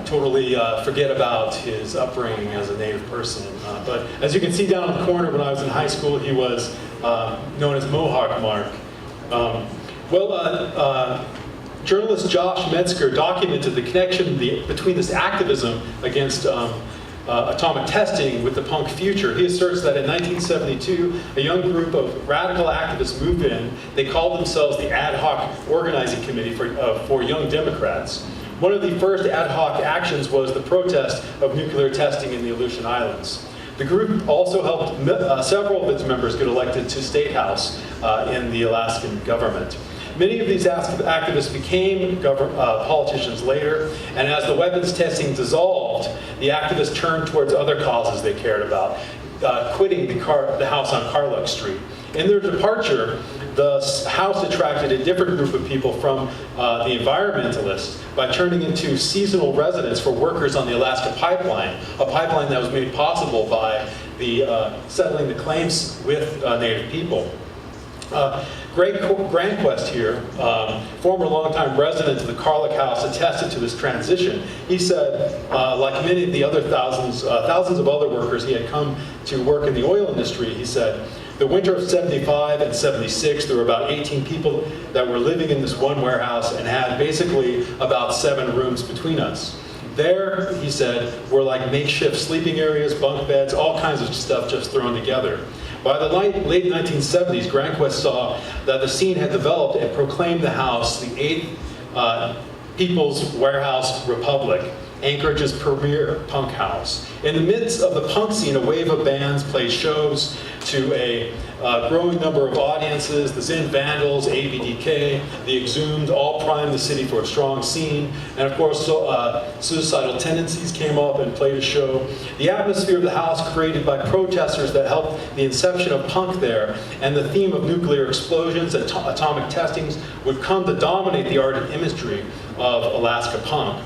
totally forget about his upbringing as a Native person. But as you can see down in the corner, when I was in high school, he was known as Mohawk Mark. Journalist Josh Metzger documented the connection between this activism against atomic testing with the punk future. He asserts that in 1972, a young group of radical activists moved in. They called themselves the Ad Hoc Organizing Committee for Young Democrats. One of the first ad hoc actions was the protest of nuclear testing in the Aleutian Islands. The group also helped several of its members get elected to State House in the Alaskan government. Many of these activists became politicians later, and as the weapons testing dissolved, the activists turned towards other causes they cared about, quitting the house on Carluck Street. In their departure, the house attracted a different group of people from the environmentalists by turning into seasonal residents for workers on the Alaska Pipeline, a pipeline that was made possible by the settling the claims with Native people. Greg Granquist here, former longtime resident of the Carlick House, attested to this transition. He said, like many of the other thousands of other workers, he had come to work in the oil industry. He said, the winter of 75 and 76, there were about 18 people that were living in this one warehouse and had basically about 7 rooms between us. There, he said, were like makeshift sleeping areas, bunk beds, all kinds of stuff just thrown together. By the late 1970s, Granquist saw that the scene had developed and proclaimed the house the 8th People's Warehouse Republic. Anchorage's premier punk house. In the midst of the punk scene, a wave of bands played shows to a growing number of audiences. The Zen Vandals, ABDK, the Exhumed all primed the city for a strong scene. And of course, Suicidal Tendencies came up and played a show. The atmosphere of the house created by protesters that helped the inception of punk there, and the theme of nuclear explosions and atomic testings would come to dominate the art and imagery of Alaska punk.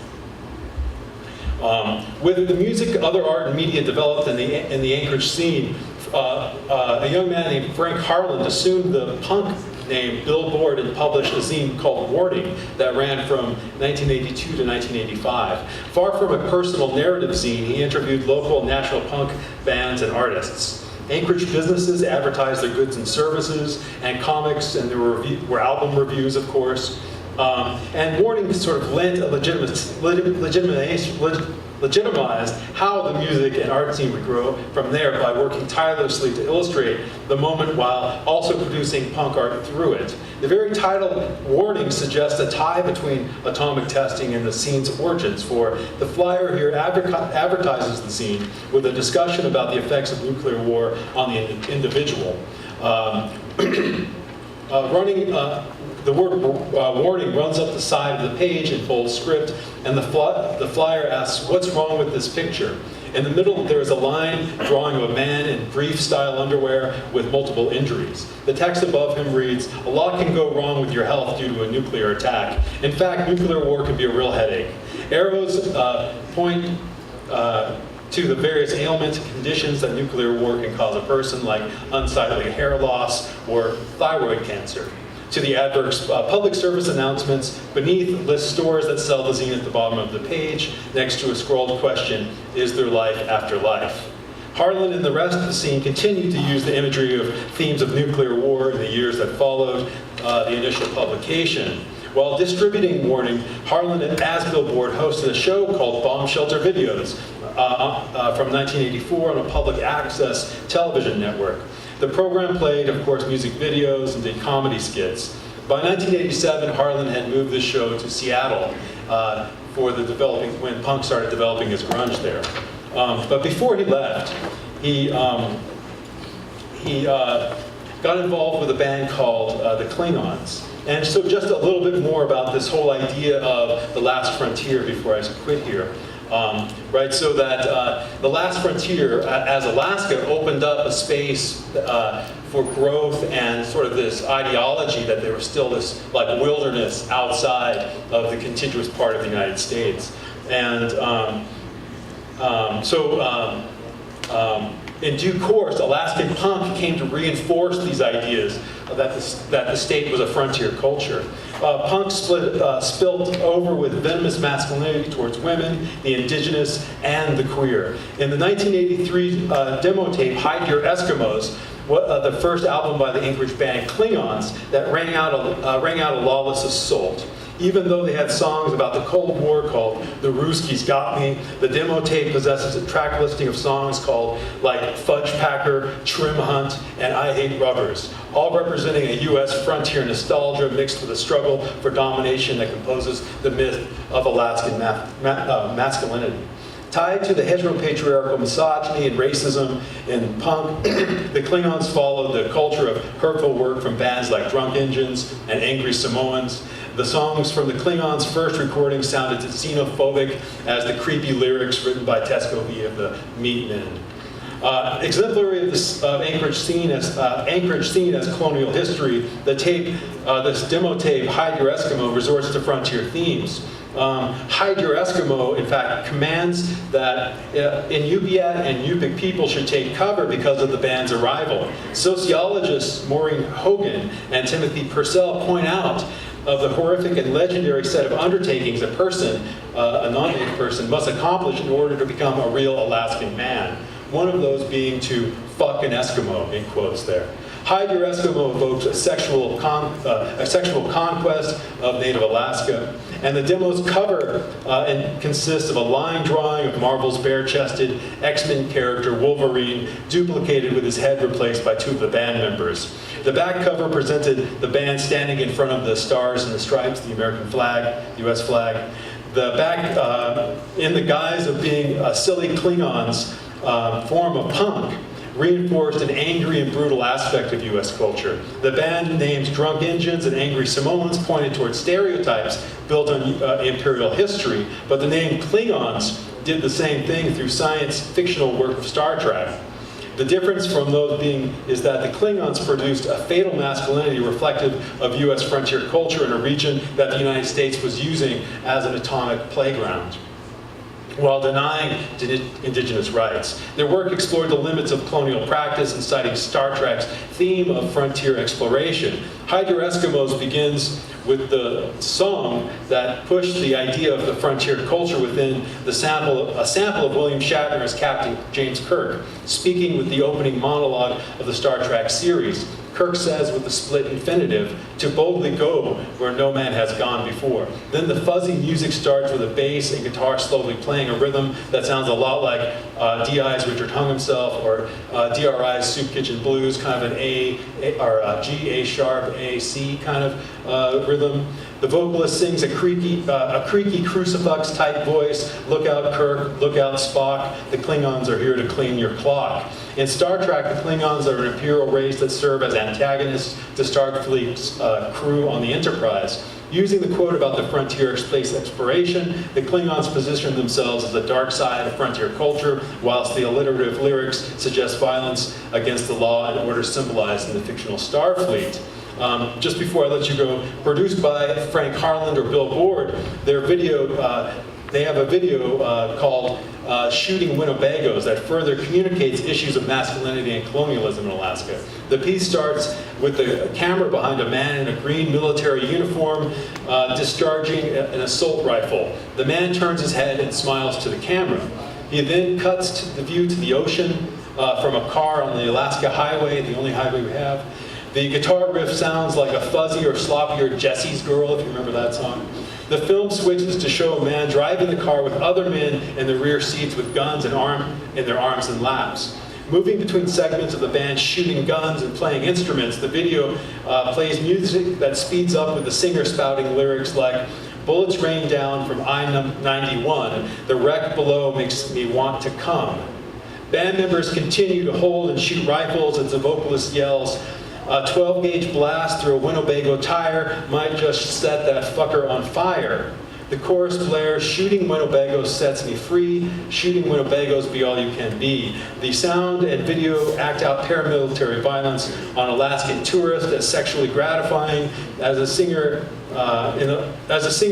With the music, other art and media developed in the Anchorage scene, a young man named Frank Harland assumed the punk name Billboard and published a zine called Warning that ran from 1982 to 1985. Far from a personal narrative zine, he interviewed local and national punk bands and artists. Anchorage businesses advertised their goods and services, and comics, and there were album reviews, of course. And Warning sort of lent a legitimized how the music and art scene would grow from there by working tirelessly to illustrate the moment while also producing punk art through it. The very title, Warning, suggests a tie between atomic testing and the scene's origins, for the flyer here advertises the scene with a discussion about the effects of nuclear war on the individual. The word warning runs up the side of the page in bold script, and the flyer asks, "What's wrong with this picture?" In the middle, there is a line drawing of a man in brief-style underwear with multiple injuries. The text above him reads, "A lot can go wrong with your health due to a nuclear attack. In fact, nuclear war can be a real headache." Arrows point to the various ailments and conditions that nuclear war can cause a person, like unsightly hair loss or thyroid cancer. To the adverse public service announcements beneath list stores that sell the zine at the bottom of the page, next to a scrolled question, "Is there life after life?" Harlan and the rest of the scene continued to use the imagery of themes of nuclear war in the years that followed the initial publication. While distributing Warning, Harlan as Billboard hosted a show called Bomb Shelter Videos from 1984 on a public access television network. The program played, of course, music videos and did comedy skits. By 1987, Harlan had moved the show to Seattle when punk started developing his grunge there. But before he left, he got involved with a band called the Klingons. And so just a little bit more about this whole idea of the last frontier before I quit here. Right, so that the last frontier, as Alaska, opened up a space for growth and sort of this ideology that there was still this like wilderness outside of the contiguous part of the United States. And in due course, Alaskan punk came to reinforce these ideas that the state was a frontier culture. Punk spilled over with venomous masculinity towards women, the indigenous, and the queer. In the 1983 demo tape, Hide Your Eskimos, the first album by the Anchorage band Klingons, that rang out a lawless assault. Even though they had songs about the Cold War called The Ruskies Got Me, the demo tape possesses a track listing of songs called like Fudge Packer, Trim Hunt, and I Hate Rubbers, all representing a U.S. frontier nostalgia mixed with a struggle for domination that composes the myth of Alaskan masculinity. Tied to the heteropatriarchal misogyny and racism in punk, the Klingons followed the culture of hurtful work from bands like Drunk Engines and Angry Samoans. The songs from the Klingons' first recording sounded as xenophobic as the creepy lyrics written by Tesco V of the Meatmen. Exemplary of this Anchorage scene as colonial history, this demo tape, Hide Your Eskimo, resorts to frontier themes. Hide Your Eskimo, in fact, commands that Inupiat and Yupik people should take cover because of the band's arrival. Sociologists Maureen Hogan and Timothy Purcell point out of the horrific and legendary set of undertakings a non-native person, must accomplish in order to become a real Alaskan man. One of those being to fuck an Eskimo, in quotes there. Hide Your Eskimo evokes a sexual conquest of native Alaska. And the demo's cover consists of a line drawing of Marvel's bare-chested X-Men character Wolverine, duplicated with his head replaced by two of the band members. The back cover presented the band standing in front of the Stars and the Stripes, the American flag, the U.S. flag. in the guise of being silly Klingons, form of punk, reinforced an angry and brutal aspect of U.S. culture. The band names Drunk Engines and Angry Samoans pointed towards stereotypes built on imperial history, but the name Klingons did the same thing through science fictional work of Star Trek. The difference from those is that the Klingons produced a fatal masculinity reflective of U.S. frontier culture in a region that the United States was using as an atomic playground, while denying indigenous rights. Their work explored the limits of colonial practice, inciting Star Trek's theme of frontier exploration. Hydro Eskimos begins with the song that pushed the idea of the frontier culture within a sample of William Shatner as Captain James Kirk, speaking with the opening monologue of the Star Trek series. Kirk says with the split infinitive, to boldly go where no man has gone before. Then the fuzzy music starts with a bass and guitar slowly playing a rhythm that sounds a lot like D.I.'s Richard Hung Himself, or D.R.I.'s Soup Kitchen Blues, kind of an G, A sharp, A, C kind of rhythm. The vocalist sings a creaky crucifix type voice. Look out Kirk, look out Spock, the Klingons are here to clean your clock. In Star Trek, the Klingons are an imperial race that serve as antagonists to Starfleet's crew on the Enterprise. Using the quote about the frontier space exploration, the Klingons position themselves as the dark side of frontier culture, whilst the alliterative lyrics suggest violence against the law and order symbolized in the fictional Starfleet. Just before I let you go, produced by Frank Harland or Bill Board, they have a video called Shooting Winnebagos that further communicates issues of masculinity and colonialism in Alaska. The piece starts with the camera behind a man in a green military uniform discharging an assault rifle. The man turns his head and smiles to the camera. He then cuts the view to the ocean from a car on the Alaska Highway, the only highway we have. The guitar riff sounds like a fuzzy or sloppier Jesse's Girl, if you remember that song. The film switches to show a man driving the car with other men in the rear seats with guns in their arms and laps. Moving between segments of the band shooting guns and playing instruments, the video plays music that speeds up with the singer spouting lyrics like, bullets rain down from I-91, the wreck below makes me want to come. Band members continue to hold and shoot rifles as the vocalist yells, a 12-gauge blast through a Winnebago tire might just set that fucker on fire. The chorus blares, shooting Winnebagos sets me free, shooting Winnebagos be all you can be. The sound and video act out paramilitary violence on Alaskan tourists as sexually gratifying as a singer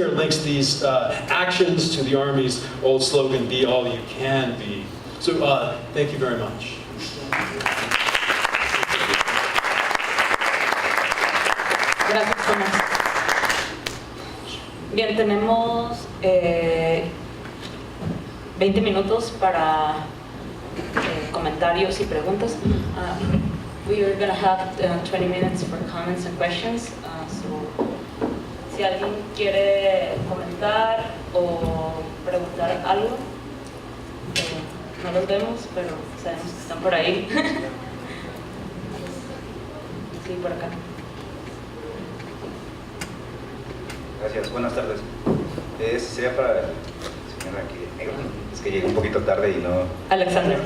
links these actions to the Army's old slogan, be all you can be. So thank you very much. Gracias, Tomás. Bien, tenemos 20 minutos para comentarios y preguntas. We are going to have 20 minutes for comments and questions. So, si alguien quiere comentar o preguntar algo, no los vemos, pero sabemos que están por ahí. Sí, por acá. Gracias, buenas tardes. Sería para el señor aquí, es que llegué un poquito tarde y no... Alexander,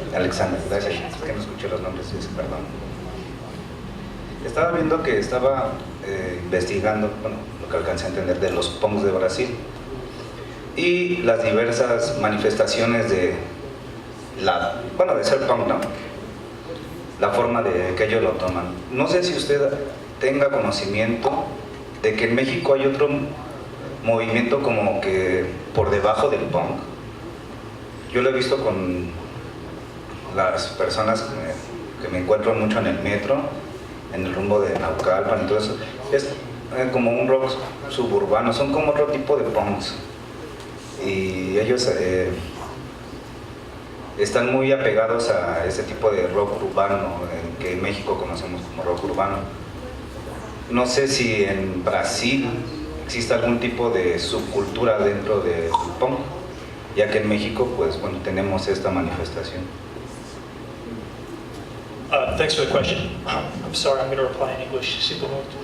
gracias, es que no escuché los nombres, perdón. Estaba viendo que estaba investigando, bueno, lo que alcancé a entender de los punks de Brasil y las diversas manifestaciones de ser punk, ¿no? La forma de que ellos lo toman. No sé si usted tenga conocimiento de que en México hay otro movimiento como que por debajo del punk. Yo lo he visto con las personas que me encuentro mucho en el metro, en el rumbo de Naucalpan, entonces es como un rock suburbano, son como otro tipo de punks y ellos están muy apegados a ese tipo de rock urbano que en México conocemos como rock urbano. No sé si en Brasil existe algún tipo de subcultura dentro del punk, ya que en México, pues bueno, tenemos esta manifestación. Thanks for the question. I'm sorry, I'm going to reply in English. Sinto muito.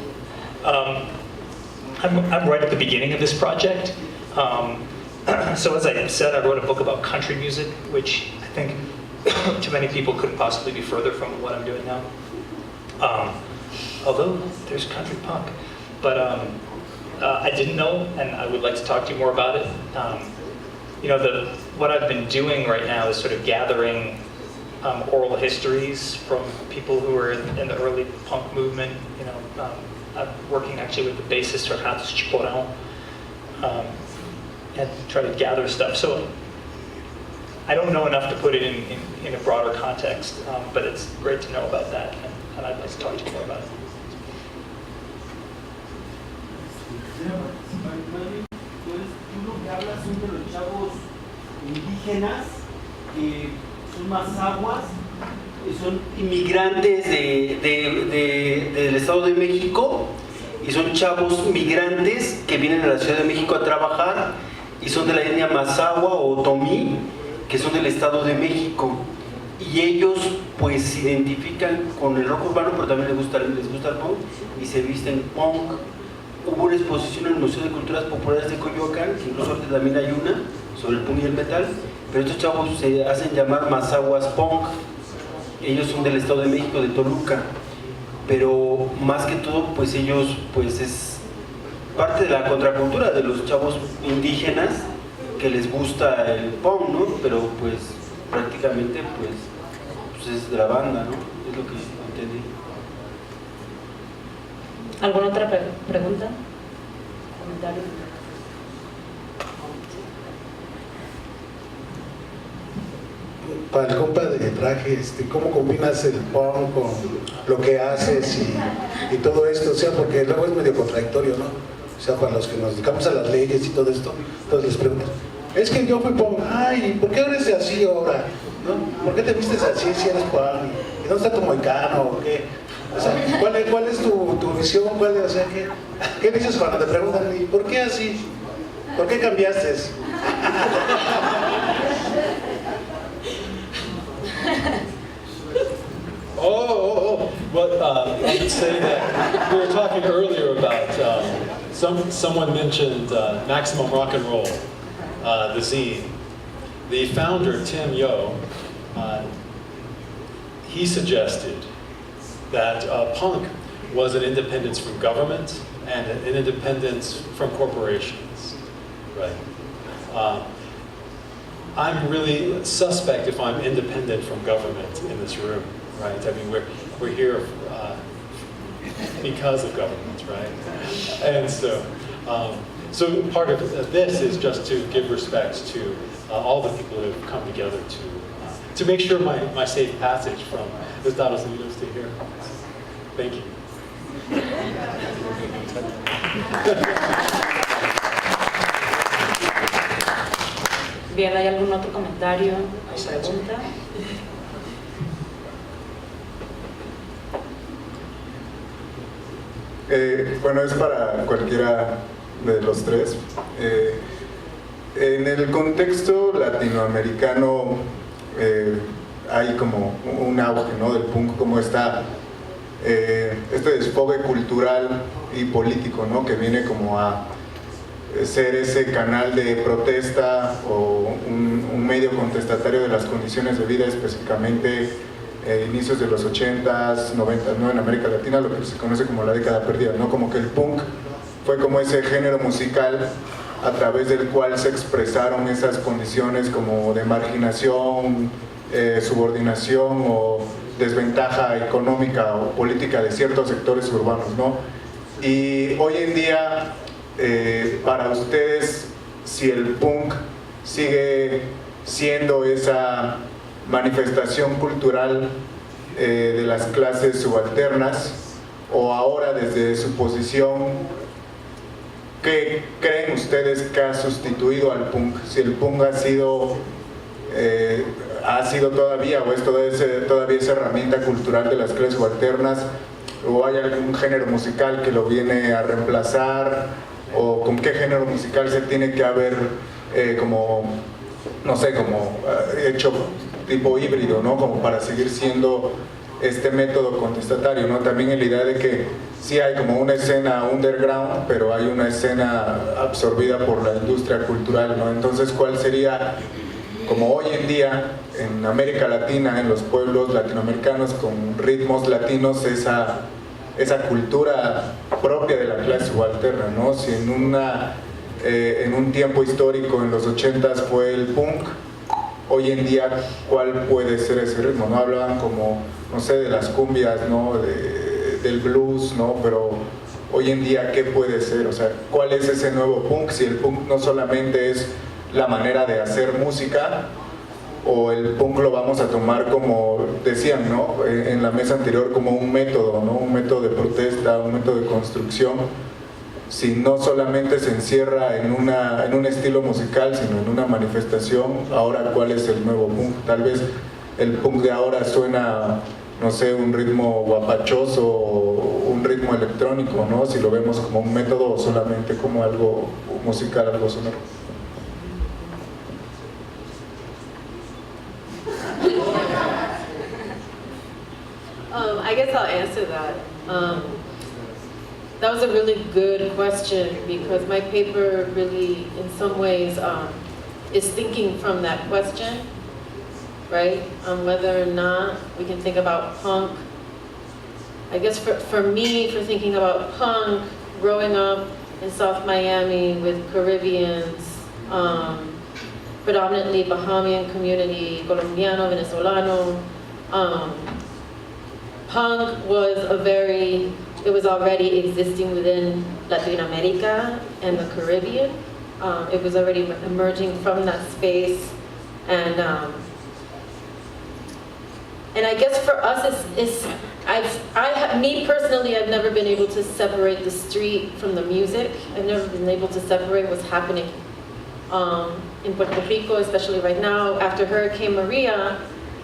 I'm right at the beginning of this project. So as I said, I wrote a book about country music, which I think to many people couldn't possibly be further from what I'm doing now. Although there's country punk. But I didn't know, and I would like to talk to you more about it. You know, what I've been doing right now is sort of gathering oral histories from people who were in the early punk movement. You know, I'm working actually with the bassist Chiporão, and try to gather stuff. So I don't know enough to put it in a broader context, but it's great to know about that, and I'd like to talk to you more about it. Tú lo que hablas son de los chavos indígenas que son más aguas, son inmigrantes del Estado de México y son chavos migrantes que vienen a la Ciudad de México a trabajar y son de la etnia Mazahua o Tomí, que son del Estado de México, y ellos pues se identifican con el rock urbano, pero también les gusta el punk y se visten punk. Hubo una exposición en el Museo de Culturas Populares de Coyoacán, que incluso ahorita también hay una sobre el punk y el metal, pero estos chavos se hacen llamar Mazahuas Punk. Ellos son del Estado de México, de Toluca, pero más que todo pues ellos pues es parte de la contracultura de los chavos indígenas que les gusta el punk, ¿no? Pero pues prácticamente pues es de la banda, ¿no? Es lo que entendí. ¿Alguna otra pregunta? ¿Comentario? Para el compa de traje, ¿cómo combinas el punk con lo que haces y todo esto? O sea, porque luego es medio contradictorio, ¿no? O sea, para los que nos dedicamos a las leyes y todo esto, entonces les preguntas, es que yo fui punk, ay, ¿por qué eres así ahora? ¿No? ¿Por qué te vistes así si eres punk? ¿Y dónde está tu moicano o qué? O sea, ¿cuál es tu visión? O sea, ¿qué dices cuando te preguntan, ¿y por qué así? ¿Por qué cambiaste? Well, I would say that we were talking earlier about someone mentioned Maximum Rock and Roll, the zine. The founder, Tim Yo, he suggested that punk was an independence from government and an independence from corporations, right? I'm really suspect if I'm independent from government in this room, right? I mean, we're here because of government, right? And so part of this is just to give respect to all the people who have come together to make sure my safe passage from the Estados Unidos to here. Thank you. Bien, ¿hay algún otro comentario o pregunta? Bueno, es para cualquiera de los tres. En el contexto latinoamericano hay como un auge, ¿no?, del punk, como este desfogue cultural y político, ¿no?, que viene como a ser ese canal de protesta o un medio contestatario de las condiciones de vida, específicamente inicios de los 80s, 90s, ¿no?, en América Latina, lo que se conoce como la década perdida, ¿no? Como que el punk fue como ese género musical a través del cual se expresaron esas condiciones como de marginación, subordinación o desventaja económica o política de ciertos sectores urbanos, ¿no? Y hoy en día, para ustedes, si el punk sigue siendo esa manifestación cultural de las clases subalternas, o ahora desde su posición, ¿qué creen ustedes que ha sustituido al punk? Si el punk ha sido todavía, o es todavía esa herramienta cultural de las clases subalternas, o hay algún género musical que lo viene a reemplazar, o con qué género musical se tiene que haber hecho tipo híbrido, ¿no?, como para seguir siendo este método contestatario, ¿no? También en la idea de que sí hay como una escena underground, pero hay una escena absorbida por la industria cultural, ¿no? Entonces, ¿cuál sería, como hoy en día, en América Latina, en los pueblos latinoamericanos con ritmos latinos, esa cultura propia de la clase subalterna, ¿no? Si en un tiempo histórico, en los 80s fue el punk, hoy en día, ¿cuál puede ser ese ritmo? ¿No? Hablaban como, no sé, de las cumbias, ¿no? Del blues, ¿no? Pero hoy en día, ¿qué puede ser? O sea, ¿cuál es ese nuevo punk? Si el punk no solamente es la manera de hacer música, o el punk lo vamos a tomar como, decían, ¿no? En la mesa anterior, como un método, ¿no? Un método de protesta, un método de construcción. Si no solamente se encierra en un estilo musical, sino en una manifestación, ahora ¿cuál es el nuevo punk? Tal vez el punk de ahora suena, no sé, un ritmo guapachoso, un ritmo electrónico, ¿no? Si lo vemos como un método o solamente como algo musical, algo sonoro. I guess I'll answer that. That was a really good question because my paper really, in some ways, is thinking from that question, right? Whether or not we can think about punk. I guess for me, for thinking about punk, growing up in South Miami with Caribbeans, predominantly Bahamian community, Colombiano, Venezolano, punk was it was already existing within Latin America and the Caribbean. It was already emerging from that space, and I guess for us, me personally, I've never been able to separate the street from the music. I've never been able to separate what's happening in Puerto Rico, especially right now after Hurricane Maria.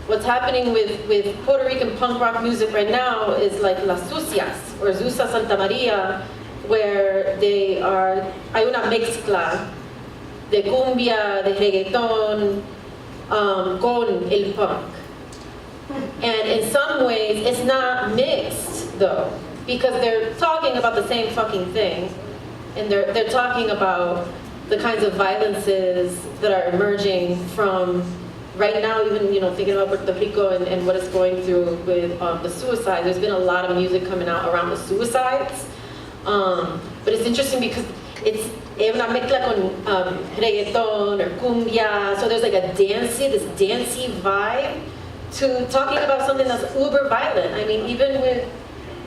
What's happening with Puerto Rican punk rock music right now is like Las Sucias or Zusa Santa Maria, where hay una mezcla de cumbia, de reggaeton, con el punk. And in some ways, it's not mixed though, because they're talking about the same fucking thing, and they're talking about the kinds of violences that are emerging from right now, even thinking about Puerto Rico and what it's going through with the suicide. There's been a lot of music coming out around the suicides, but it's interesting because it's una mezcla con reggaeton or cumbia, so there's like this dancey vibe to talking about something that's uber violent. I mean, even with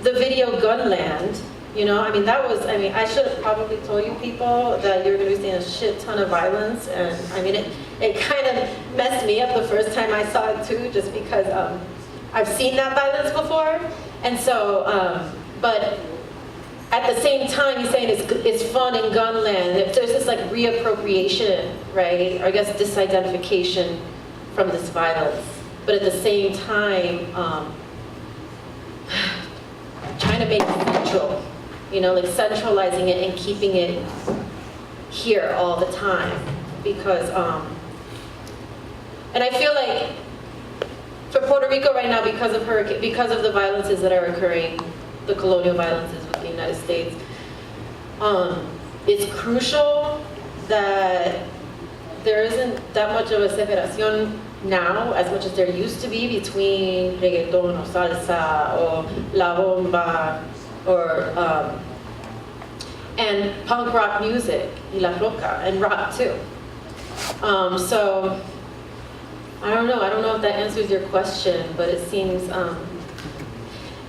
the video Gunland, I should have probably told you people that you're going to be seeing a shit ton of violence, and I mean, it kind of messed me up the first time I saw it too, just because I've seen that violence before, and so, but at the same time, he's saying it's fun in Gunland. If there's this like reappropriation, right, or I guess disidentification from this violence, but at the same time, trying to make it central. Like centralizing it and keeping it here all the time, because and I feel like for Puerto Rico right now, because of the violences that are occurring, the colonial violences with the United States, it's crucial that there isn't that much of a separación now, as much as there used to be, between reggaeton or salsa or la bomba or and punk rock music, y la roca, and rock too. So I don't know if that answers your question, but it seems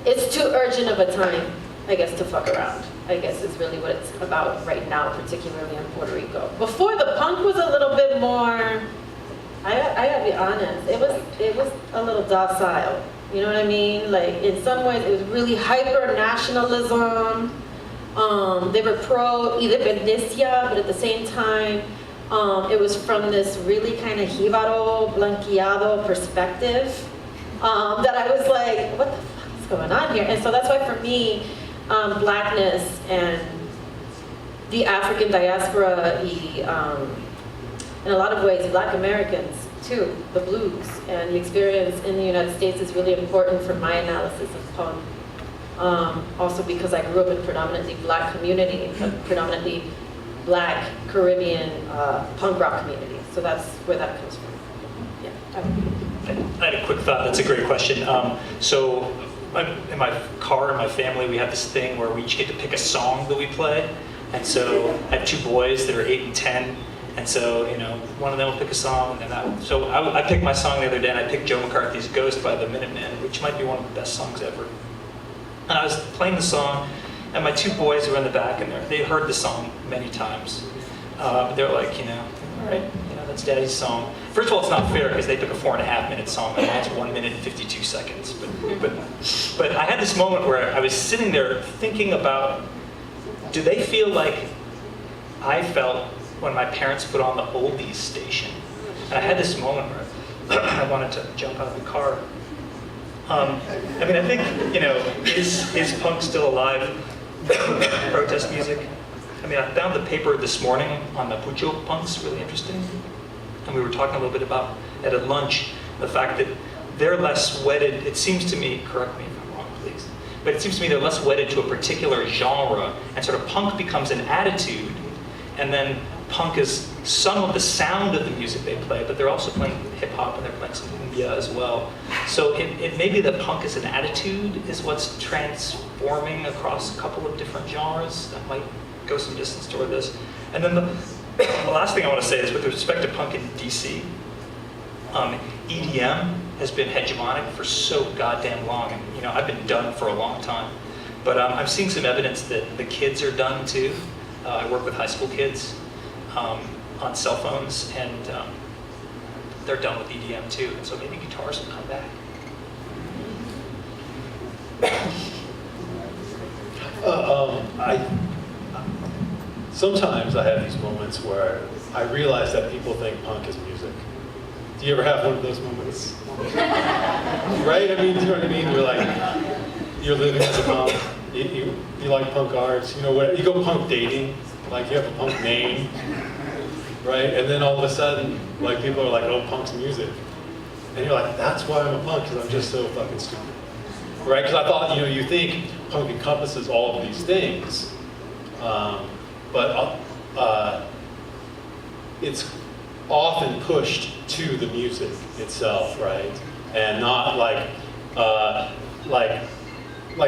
it's too urgent of a time, I guess, to fuck around. I guess is really what it's about right now, particularly in Puerto Rico. Before, the punk was a little bit more, I gotta be honest, it was a little docile. You know what I mean? Like, in some ways, it was really hyper-nationalism. They were pro-independencia, but at the same time, it was from this really kind of jíbaro, blanqueado perspective that I was like, what the fuck is going on here? And so that's why for me, blackness and the African diaspora, in a lot of ways, Black Americans too, the blues. And the experience in the United States is really important for my analysis of punk. Also because I grew up in a predominantly black community, a predominantly black Caribbean punk rock community. So that's where that comes from. Yeah. I had a quick thought. That's a great question. So in my car, in my family, we have this thing where we each get to pick a song that we play. And so I have two boys that are 8 and 10. And so, you know, one of them will pick a song. And I picked my song the other day, and I picked Joe McCarthy's Ghost by the Minutemen, which might be one of the best songs ever. And I was playing the song, and my two boys were in the back, and they heard the song many times. They're like, you know, all right, you know, that's Daddy's song. First of all, it's not fair because they took a 4.5-minute song, and mine's 1 minute and 52 seconds. But I had this moment where I was sitting there thinking about, do they feel like I felt when my parents put on the oldies station? And I had this moment where I wanted to jump out of the car. I mean, I think, you know, is punk still alive? Protest music? I mean, I found the paper this morning on the Pucho punks really interesting. And we were talking a little bit about it at lunch, the fact that they're less wedded, it seems to me, correct me if I'm wrong, please, but it seems to me they're less wedded to a particular genre, and sort of punk becomes an attitude, and then punk is some of the sound of the music they play, but they're also playing hip hop and they're playing some cumbia as well. So it may be that punk as an attitude is what's transforming across a couple of different genres. That might go some distance toward this. And then the last thing I want to say is with respect to punk in DC, EDM has been hegemonic for so goddamn long. And, you know, I've been done for a long time. But I'm seeing some evidence that the kids are done too. I work with high school kids on cell phones, and they're done with EDM too. And so maybe guitars will come back. Sometimes I have these moments where I realize that people think punk is music. Do you ever have one of those moments? Right? I mean, do you know what I mean? You're like, you're living as a punk. You like punk arts. You know what? You go punk dating. Like you have a punk name, right? And then all of a sudden, like people are like, "Oh, punk's music," and you're like, "That's why I'm a punk, because I'm just so fucking stupid." Right? Because I thought, you know, you think punk encompasses all of these things, but it's often pushed to the music itself, right? And not like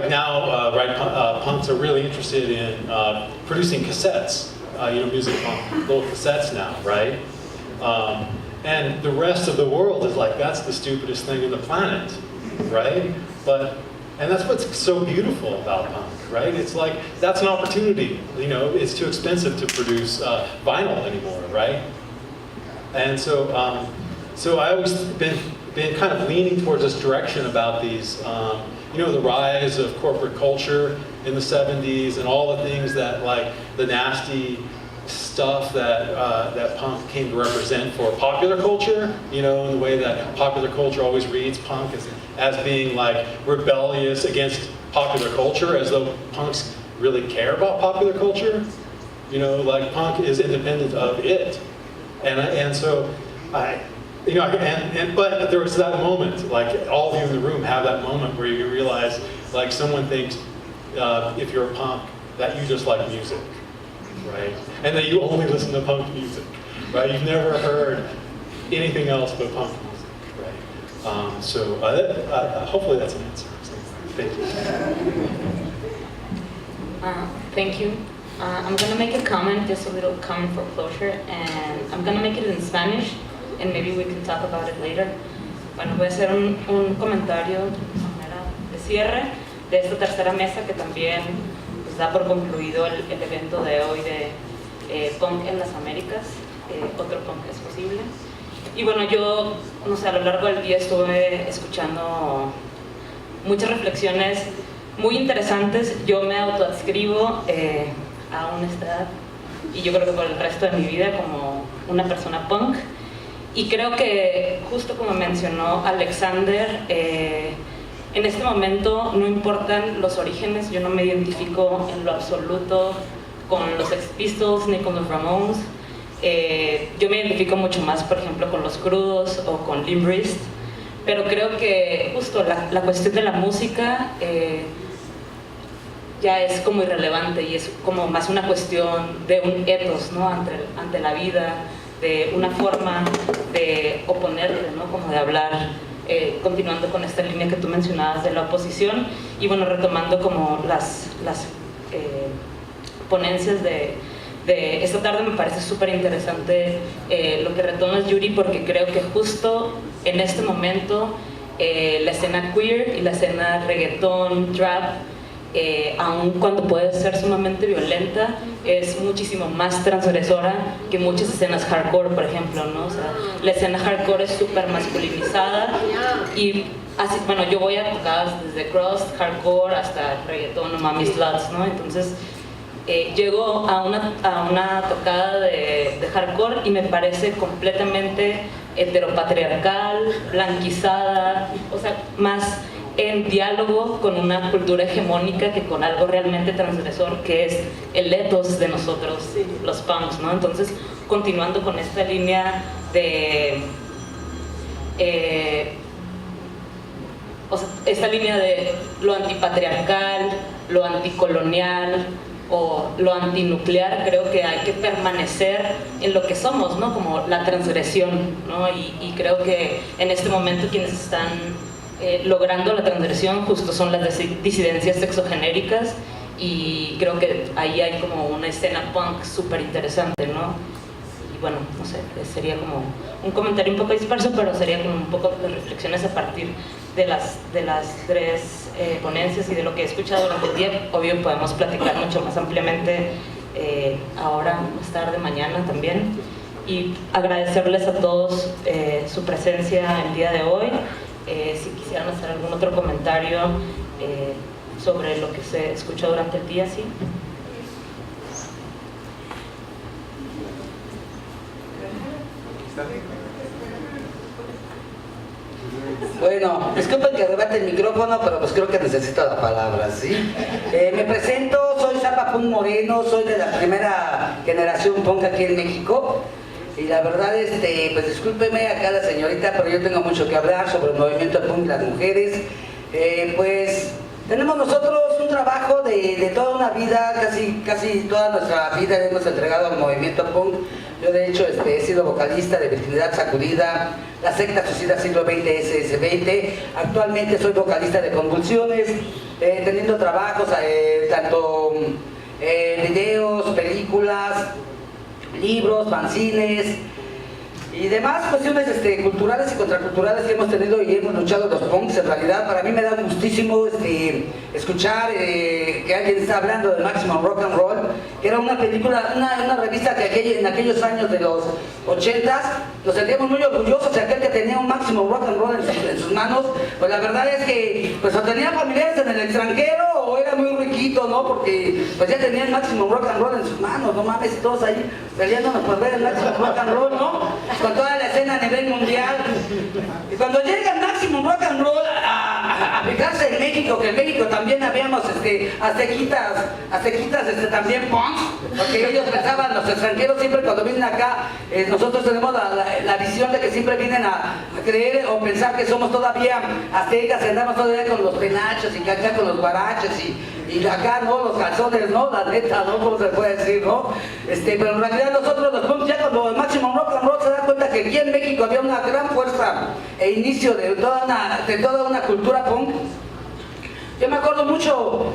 now, right? Punks are really interested in producing cassettes, you know, music punk, little cassettes now, right? And the rest of the world is like, that's the stupidest thing on the planet, right? And that's what's so beautiful about punk, right? It's like, that's an opportunity, you know, it's too expensive to produce vinyl anymore, right? And so, so I always been kind of leaning towards this direction about these, you know, the rise of corporate culture in the 70s and all the things that, like, the nasty stuff that punk came to represent for popular culture, you know, in the way that popular culture always reads punk as being like rebellious against popular culture, as though punks really care about popular culture. You know, like punk is independent of it. And so you know, but there was that moment, like all of you in the room have that moment where you realize, like someone thinks, if you're a punk, that you just like music, right? And that you only listen to punk music, right? You've never heard anything else but punk music, right? So hopefully that's an answer. So, thank you. Thank you. I'm going to make a comment, just a little comment for closure, and I'm going to make it in Spanish, and maybe we can talk about it later. Bueno, voy a hacer un comentario de manera de cierre de esta tercera mesa que también pues, da por concluido el evento de hoy de punk en las Américas, otro punk es posible. Y bueno, yo, no sé, a lo largo del día estuve escuchando muchas reflexiones muy interesantes. Yo me autoadscribo a una edad, y yo creo que por el resto de mi vida, como una persona punk. Y creo que, justo como mencionó Alexander, en este momento no importan los orígenes. Yo no me identifico en lo absoluto con los Sex Pistols ni con los Ramones. Yo me identifico mucho más, por ejemplo, con los crudos o con Limp Bizkit, pero creo que justo la cuestión de la música ya es como irrelevante y es como más una cuestión de un ethos, ¿no? ante la vida, de una forma de oponerte, ¿no? Como de hablar, continuando con esta línea que tú mencionabas de la oposición y bueno, retomando como las ponencias de esta tarde. Me parece súper interesante lo que retomas, Yuri, porque creo que justo en este momento la escena queer y la escena reggaetón, trap, aun cuando puede ser sumamente violenta, es muchísimo más transgresora que muchas escenas hardcore, por ejemplo, ¿no? O sea, la escena hardcore es súper masculinizada y así, bueno, yo voy a tocadas desde crust, hardcore hasta reggaetón o mami sluts, ¿no? Entonces llego a una tocada de hardcore y me parece completamente heteropatriarcal, blanquizada, o sea, más en diálogo con una cultura hegemónica que con algo realmente transgresor, que es el ethos de nosotros, los punks, ¿no? Entonces, continuando con esta línea de o sea, esta línea de lo antipatriarcal, lo anticolonial o lo antinuclear, creo que hay que permanecer en lo que somos, ¿no? Como la transgresión, ¿no? Y creo que en este momento quienes están logrando la transgresión justo son las disidencias sexogenéricas, y creo que ahí hay como una escena punk súper interesante, ¿no? Y bueno, no sé, sería como un comentario un poco disperso, pero sería como un poco de reflexiones a partir de las tres ponencias y de lo que he escuchado durante el día. Obvio, podemos platicar mucho más ampliamente ahora, más tarde, mañana también, y agradecerles a todos su presencia el día de hoy. Si quisieran hacer algún otro comentario sobre lo que se escuchó durante el día, sí. Bueno, disculpen que arrebate el micrófono, pero pues creo que necesito la palabra, ¿sí? Me presento, soy Zapa Punk Moreno, soy de la primera generación punk aquí en México. Y la verdad, pues discúlpeme acá la señorita, pero yo tengo mucho que hablar sobre el movimiento punk y las mujeres. Pues tenemos nosotros un trabajo de toda una vida, casi toda nuestra vida hemos entregado al movimiento punk. Yo de hecho he sido vocalista de Virginidad Sacudida, la secta Sociedad Siglo XX SS20. Actualmente soy vocalista de Convulsiones, teniendo trabajos, tanto videos, películas, libros, fanzines y demás cuestiones culturales y contraculturales que hemos tenido y hemos luchado los punks. En realidad para mí me da gustísimo escuchar que alguien está hablando de Maximum Rock and Roll, que era una película, una revista que en aquellos años de los 80s nos sentíamos muy orgullosos de aquel que tenía un Maximum Rock and Roll en sus manos. Pues la verdad es que pues o tenía familiares en el extranjero o era muy riquito, ¿no? Porque pues ya tenía el Maximum Rock and Roll en sus manos, no mames, y todos ahí peleándonos por ver el Maximum Rock and Roll, ¿no? Con toda la escena a nivel mundial. Y cuando llega el Maximum Rock and Roll a fijarse en México, que en México también habíamos aztequitas también punks, porque ellos pensaban, los extranjeros siempre cuando vienen acá, nosotros tenemos la visión de que siempre vienen a creer o pensar que somos todavía aztecas, que andamos todavía con los penachos y que acá con los guaraches y acá, ¿no? Los calzones, ¿no? La neta, ¿no? ¿Cómo se puede decir, no? Pero en realidad nosotros los punks, ya cuando el Maximum Rock and Roll se da cuenta que aquí en México había una gran fuerza e inicio de toda una cultura punk. Yo me acuerdo mucho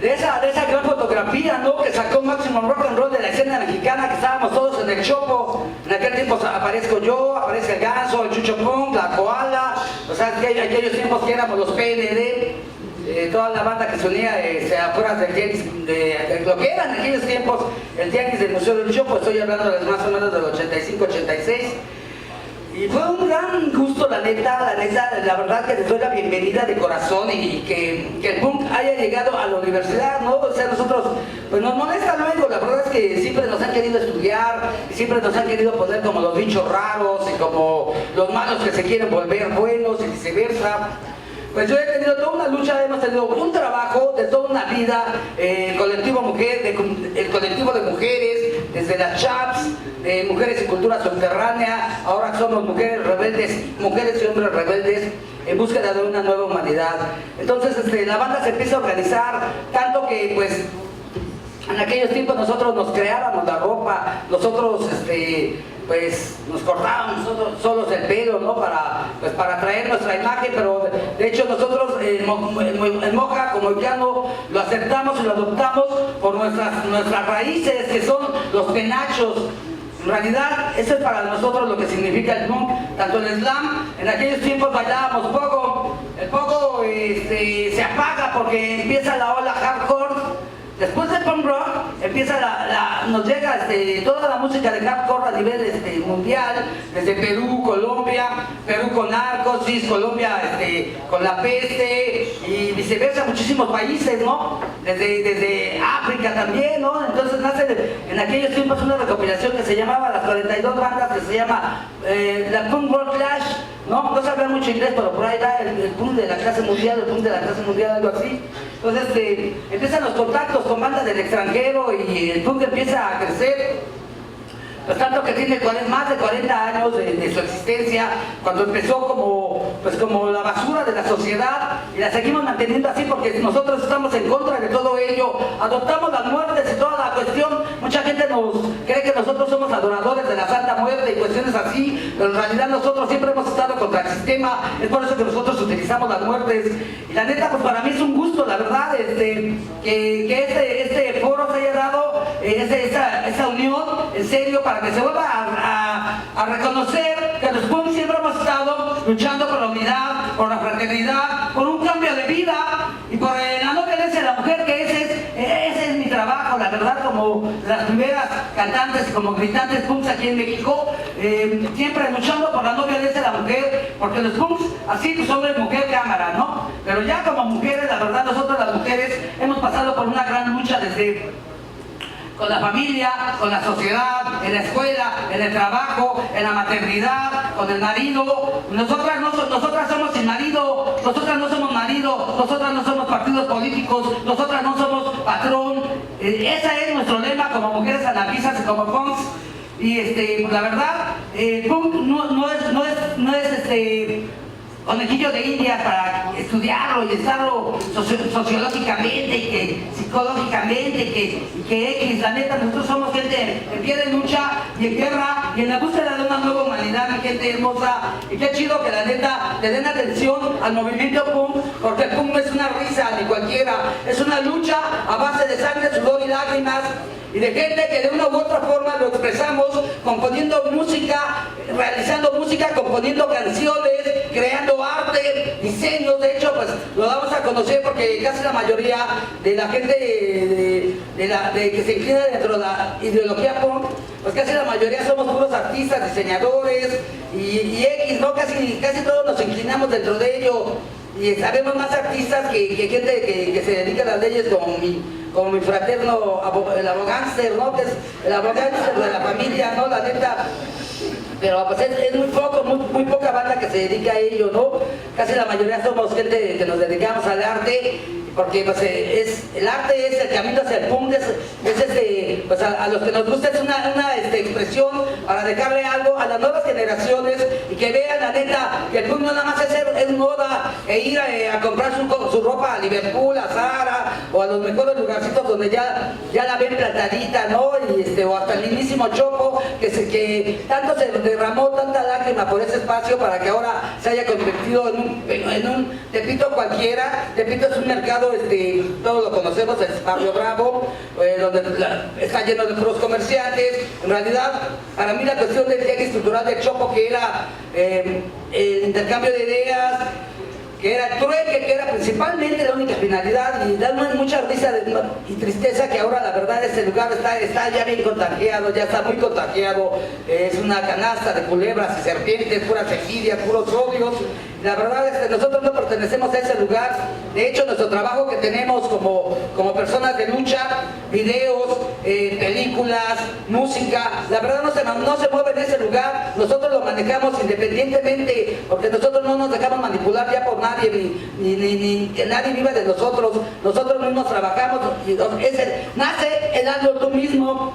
de esa gran fotografía, ¿no? Que sacó Maximum Rock and Roll de la escena mexicana, que estábamos todos en el Chopo. En aquel tiempo aparezco yo, aparece el Ganso, el Chucho Punk, la Koala, o sea, que aquellos tiempos que éramos los PND. Toda la banda que se unía afuera del tianguis, de lo que era en aquellos tiempos el tianguis del Museo del Chopo. Estoy hablando de más o menos del 85-86, y fue un gran gusto, la verdad que les doy la bienvenida de corazón, y que el punk haya llegado a la universidad, ¿no? O sea, nosotros, pues nos molesta luego, la verdad es que siempre nos han querido estudiar, y siempre nos han querido poner como los bichos raros, y como los malos que se quieren volver buenos, y viceversa. Pues yo he tenido toda una lucha, hemos tenido un trabajo de toda una vida, el colectivo de mujeres, desde las chaps, mujeres y cultura subterránea, ahora somos mujeres rebeldes, mujeres y hombres rebeldes en búsqueda de una nueva humanidad. Entonces la banda se empieza a organizar, tanto que pues en aquellos tiempos nosotros nos creábamos la ropa, nosotros pues nos cortábamos nosotros solos el pelo, ¿no? Para traer nuestra imagen, pero de hecho nosotros en Moja, como llano, lo aceptamos y lo adoptamos por nuestras raíces, que son los penachos. En realidad, eso es para nosotros lo que significa el punk, tanto el slam. En aquellos tiempos bailábamos poco, el poco se apaga porque empieza la ola hardcore. Después del punk rock empieza nos llega toda la música de hardcore a nivel mundial, desde Perú, Colombia, Perú con Narcosis, Colombia con la peste y viceversa, muchísimos países, ¿no? Desde África también, ¿no? Entonces nace en aquellos tiempos una recopilación que se llamaba las 42 bandas, que se llama la Punk World Clash, ¿no? No sabía mucho inglés, pero por ahí va el punk de la clase mundial, algo así. Entonces empiezan los contactos con bandas del extranjero y el punk empieza a crecer. Pues tanto que tiene más de 40 años de su existencia, cuando empezó como la basura de la sociedad, y la seguimos manteniendo así porque nosotros estamos en contra de todo ello, adoptamos las muertes y toda la cuestión. Mucha gente cree que nosotros somos adoradores de la Santa Muerte y cuestiones así, pero en realidad nosotros siempre hemos estado contra el sistema, es por eso que nosotros utilizamos las muertes. Y la neta, pues para mí es un gusto, la verdad, que este foro se haya dado, esa unión, en serio, para que se vuelva a reconocer que los punks siempre hemos estado luchando por la unidad, por la fraternidad, por un cambio de vida y por la no violencia de la mujer, que ese es mi trabajo, la verdad, como las primeras cantantes, como gritantes punks aquí en México, siempre luchando por la no violencia de la mujer, porque los punks, así pues hombre, mujer, cámara, ¿no? Pero ya como mujeres, la verdad, nosotros las mujeres hemos pasado por una gran lucha con la familia, con la sociedad, en la escuela, en el trabajo, en la maternidad, con el marido. Nosotras somos sin marido, nosotras no somos marido, nosotras no somos partidos políticos, nosotras no somos patrón. Ese es nuestro lema como mujeres anarquistas y como punks. Y pues la verdad, punk no es conejillo de India para estudiarlo y estarlo sociológicamente y que psicológicamente y que X, la neta, nosotros somos gente en pie de lucha y en guerra y en la búsqueda de una nueva humanidad, mi gente hermosa, y qué chido que la neta le den atención al movimiento punk, porque el punk no es una risa ni cualquiera, es una lucha a base de sangre, sudor y lágrimas, y de gente que de una u otra forma lo expresamos componiendo música, realizando música, componiendo canciones, creando arte, diseños. De hecho, pues lo damos a conocer porque casi la mayoría de la gente que se inclina dentro de la ideología punk, pues casi la mayoría somos puros artistas, diseñadores y X, ¿no? Casi todos nos inclinamos dentro de ello. Y sabemos más artistas que gente que se dedica a las leyes, como mi fraterno, el abogánster, ¿no? Que es el abogánster de la familia, ¿no? La neta. Pero pues es muy poca banda que se dedica a ello, ¿no? Casi la mayoría somos gente que nos dedicamos al arte, porque pues el arte es el camino hacia el punk, pues a los que nos gusta es una expresión para dejarle algo a las nuevas generaciones y que vean la neta que el punk no nada más es moda e ir a comprar su ropa a Liverpool, a Zara o a los mejores lugarcitos donde ya la ven plantadita, ¿no? Y o hasta el mismísimo Chopo que tanto se derramó tanta lágrima por ese espacio para que ahora se haya convertido en un Tepito cualquiera. Tepito es un mercado, todos lo conocemos, el barrio Bravo, donde está lleno de puros comerciantes. En realidad, para mí la cuestión del viaje cultural del Chopo, que era el intercambio de ideas, que era el trueque, que era principalmente la única finalidad, y da mucha risa y tristeza que ahora la verdad este lugar está ya bien contagiado, ya está muy contagiado, es una canasta de culebras y serpientes, puras envidias, puros odios. La verdad es que nosotros no pertenecemos a ese lugar. De hecho, nuestro trabajo que tenemos como personas de lucha, videos, películas, música, la verdad no se mueve en ese lugar. Nosotros lo manejamos independientemente, porque nosotros no nos dejamos manipular ya por nadie, ni que nadie viva de nosotros. Nosotros mismos trabajamos y nace el hazlo tú mismo.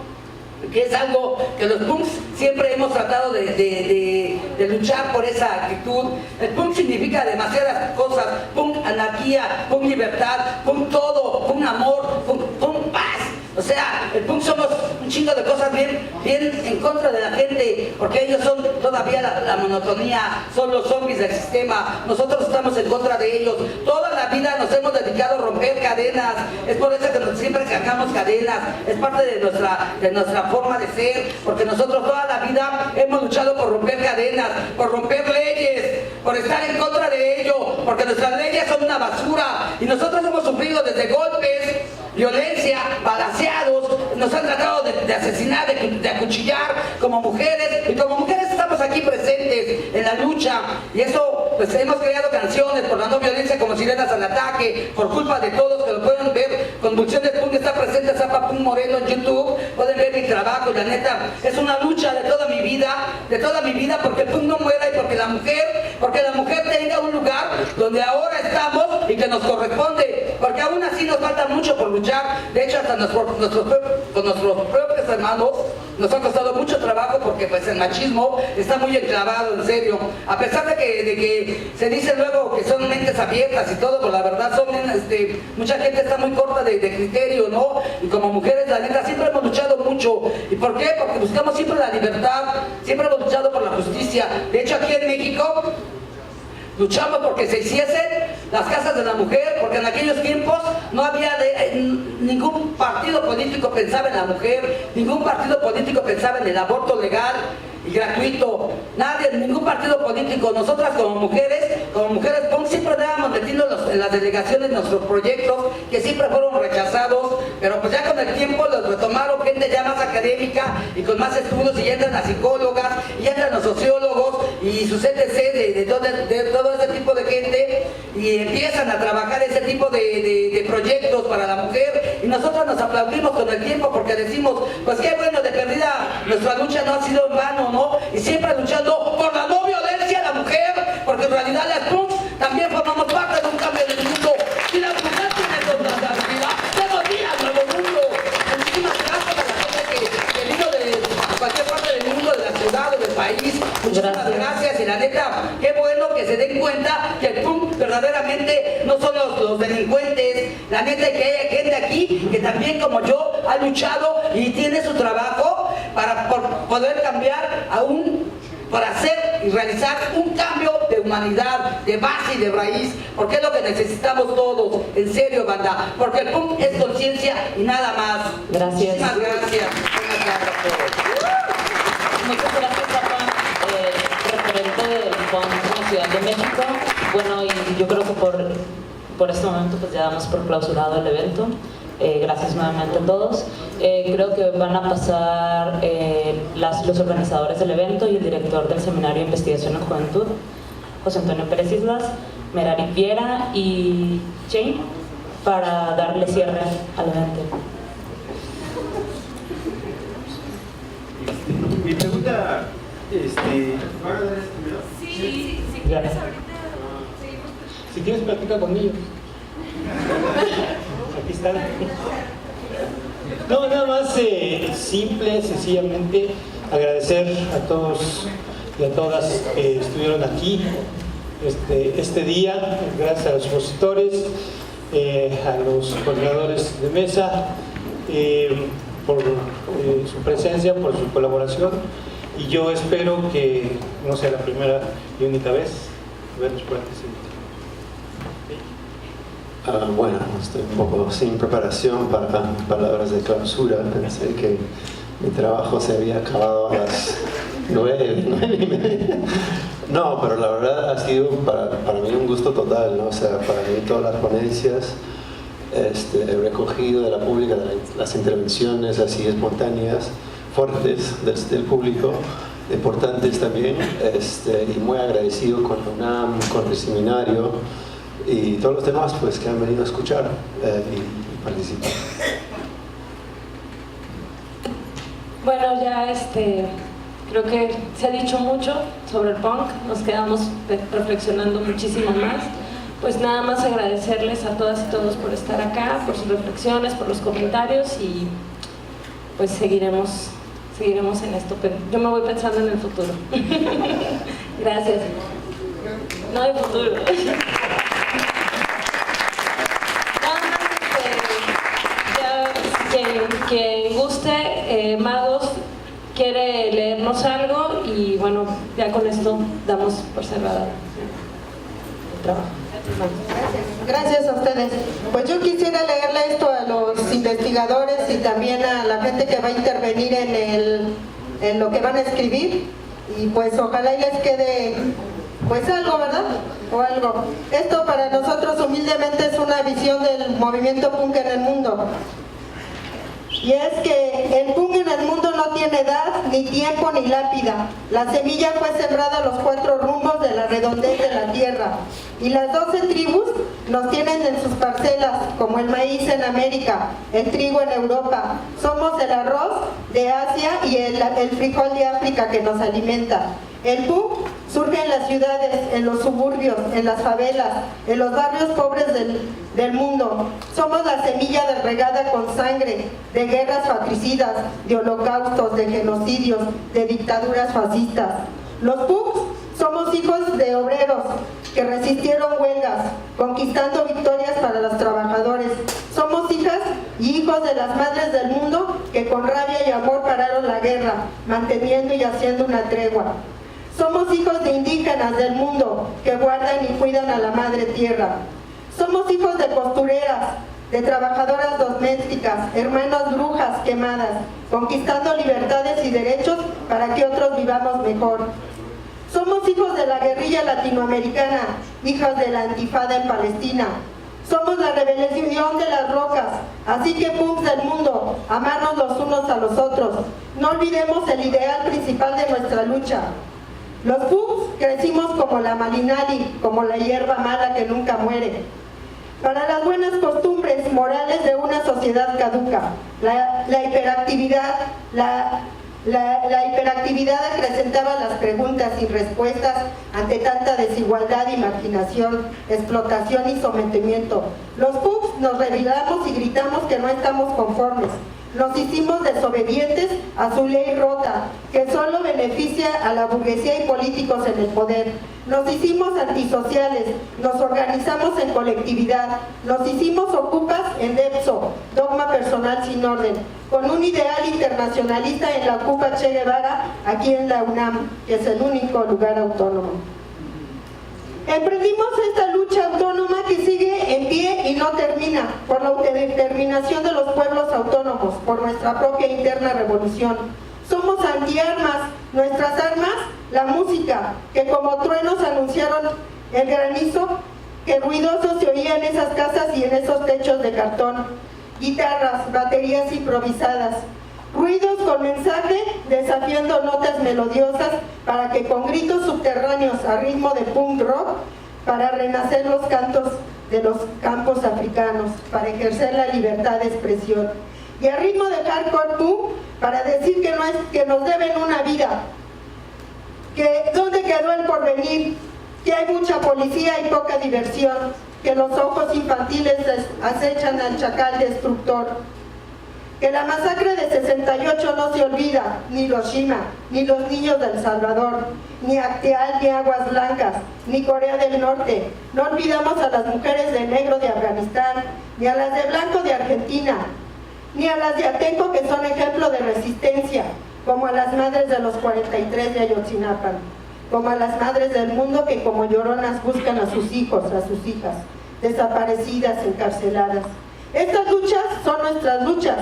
que es algo que los punks siempre hemos tratado de luchar por esa actitud. El punk significa demasiadas cosas: punk anarquía, punk libertad, punk todo, punk amor, punk paz. O sea, el punk somos un chingo de cosas bien en contra de la gente, porque ellos son todavía la monotonía, son los zombies del sistema. Nosotros estamos en contra de ellos. Toda la vida nos hemos dedicado a romper cadenas. Es por eso que siempre sacamos cadenas. Es parte de nuestra forma de ser, porque nosotros toda la vida hemos luchado por romper cadenas, por romper leyes, por estar en contra de ello, porque nuestras leyes son una basura y nosotros hemos sufrido desde golpes, violencia, balaceados, nos han tratado de asesinar, de acuchillar como mujeres, y como mujeres estamos aquí presentes en la lucha, y eso, pues hemos creado canciones por la no violencia como Sirenas al Ataque, por culpa de todos, que lo pueden ver. Convulsiones Punk está presente, Zapa Punk Moreno en YouTube, pueden ver mi trabajo, y la neta, es una lucha de toda mi vida, porque el punk no muera y porque la mujer tenga un lugar donde ahora estamos y que nos corresponde, porque aún así nos falta mucho por luchar. De hecho, hasta con nuestros propios hermanos nos ha costado mucho trabajo, porque pues el machismo está muy enclavado, en serio. A pesar de que se dice luego que son mentes abiertas y todo, pues la verdad mucha gente está muy corta de criterio, ¿no? Y como mujeres, la neta, siempre hemos luchado mucho. ¿Y por qué? Porque buscamos siempre la libertad, siempre hemos luchado por la justicia. De hecho, aquí en México luchamos porque se hiciesen las casas de la mujer, porque en aquellos tiempos no había ningún partido político pensaba en la mujer, ningún partido político pensaba en el aborto legal y gratuito, nadie, ningún partido político. Nosotras como mujeres punk siempre andábamos metiendo en las delegaciones nuestros proyectos, que siempre fueron rechazados, pero pues ya con el tiempo los retomaron gente ya más académica y con más estudios, y ya entran las psicólogas, y ya entran los sociólogos y sus ETC de todo ese tipo de gente, y empiezan a trabajar ese tipo de proyectos para la mujer, y nosotros nos aplaudimos con el tiempo, porque decimos, pues qué bueno, de perdida nuestra lucha no ha sido en vano, ¿no? Y siempre luchando por la no violencia a la mujer, porque en realidad las punks también formamos parte de un cambio del mundo, y la mujer tiene responsabilidad de los días, nuevo mundo. Muchísimas gracias a la gente que vino de cualquier parte del mundo, de la ciudad o del país. Muchísimas gracias, y la neta, qué bueno que se den cuenta que el punk verdaderamente no son los delincuentes. La neta, que haya gente aquí que también como yo ha luchado y tiene su trabajo para poder cambiar para hacer y realizar un cambio de humanidad, de base y de raíz, porque es lo que necesitamos todos, en serio, banda, porque el punk es conciencia y nada más. Gracias. Muchísimas gracias. Buenas tardes a todos. Muchas gracias, Zapa, referente del punk en la Ciudad de México. Bueno, y yo creo que por este momento pues ya damos por clausurado el evento. Gracias nuevamente a todos. Creo que van a pasar los organizadores del evento y el director del Seminario de Investigación en Juventud, José Antonio Pérez Islas, Merari Viera y Shane, para darle cierre al evento. Mi pregunta, ¿van a dar esto primero? Sí, si quieres ahorita seguimos. Si quieres, platica con ellos. Aquí están. No, nada más simple, sencillamente agradecer a todos y a todas que estuvieron aquí este día. Gracias a los expositores, a los coordinadores de mesa, por su presencia, por su colaboración, y yo espero que no sea la primera y única vez vernos por aquí. Bueno, estoy un poco sin preparación para palabras de clausura. Pensé que mi trabajo se había acabado a las 9:30. No, pero la verdad ha sido para mí un gusto total, ¿no? O sea, para mí todas las ponencias, he recogido de la pública, las intervenciones así espontáneas, fuertes del público, importantes también, y muy agradecido con la UNAM, con el seminario y todos los demás pues que han venido a escuchar y participar. Bueno, ya creo que se ha dicho mucho sobre el punk, nos quedamos reflexionando muchísimo más. Pues nada más agradecerles a todas y todos por estar acá, por sus reflexiones, por los comentarios, y pues seguiremos seguiremos en esto, pero yo me voy pensando en el futuro. Gracias. No hay futuro. Quien guste, Magos quiere leernos algo y bueno, ya con esto damos por cerrada el trabajo. Gracias a ustedes. Pues yo quisiera leerle esto a los investigadores y también a la gente que va a intervenir en lo que van a escribir, y pues ojalá y les quede pues algo, ¿verdad? O algo. Esto para nosotros humildemente es una visión del movimiento punk en el mundo. Y es que el punk en el mundo no tiene edad, ni tiempo, ni lápida. La semilla fue sembrada a los 4 rumbos de la redondez de la tierra. Y las 12 tribus nos tienen en sus parcelas, como el maíz en América, el trigo en Europa. Somos el arroz de Asia y el frijol de África que nos alimenta. El punk surge en las ciudades, en los suburbios, en las favelas, en los barrios pobres del mundo. Somos la semilla regada con sangre, de guerras fratricidas, de holocaustos, de genocidios, de dictaduras fascistas. Los punks somos hijos de obreros que resistieron huelgas, conquistando victorias para los trabajadores. Somos hijas y hijos de las madres del mundo que con rabia y amor pararon la guerra, manteniendo y haciendo una tregua. Somos hijos de indígenas del mundo que guardan y cuidan a la madre tierra. Somos hijos de costureras, de trabajadoras domésticas, hermanas brujas quemadas, conquistando libertades y derechos para que otros vivamos mejor. Somos hijos de la guerrilla latinoamericana, hijas de la intifada en Palestina. Somos la rebelión de las rocas, así que punks del mundo, amarnos los unos a los otros. No olvidemos el ideal principal de nuestra lucha. Los punks crecimos como la malinali, como la hierba mala que nunca muere. Para las buenas costumbres morales de una sociedad caduca, la hiperactividad acrecentaba las preguntas sin respuestas ante tanta desigualdad, imaginación, explotación y sometimiento. Los punks nos rebelamos y gritamos que no estamos conformes. Nos hicimos desobedientes a su ley rota, que solo beneficia a la burguesía y políticos en el poder. Nos hicimos antisociales, nos organizamos en colectividad, nos hicimos ocupas en DEPSO, dogma personal sin orden, con un ideal internacionalista en la Ocupa Che Guevara, aquí en la UNAM, que es el único lugar autónomo. Emprendimos esta lucha autónoma que sigue en pie y no termina, por la autodeterminación de los pueblos autónomos, por nuestra propia interna revolución. Somos antiarmas, nuestras armas, la música, que como truenos anunciaron el granizo, que ruidoso se oía en esas casas y en esos techos de cartón. Guitarras, baterías improvisadas, ruidos con mensaje desafiando notas melodiosas para que con gritos subterráneos a ritmo de punk rock, para renacer los cantos de los campos africanos, para ejercer la libertad de expresión. Y a ritmo de hardcore punk, para decir que nos deben una vida, que dónde quedó el porvenir, que hay mucha policía y poca diversión, que los ojos infantiles acechan al chacal destructor, que la masacre de 68 no se olvida, ni Hiroshima, ni los niños de El Salvador, ni Acteal, ni Aguas Blancas, ni Corea del Norte. No olvidamos a las mujeres de negro de Afganistán, ni a las de blanco de Argentina, ni a las de Atenco, que son ejemplo de resistencia, como a las madres de los 43 de Ayotzinapa, como a las madres del mundo que como lloronas buscan a sus hijos, a sus hijas, desaparecidas, encarceladas. Estas luchas son nuestras luchas,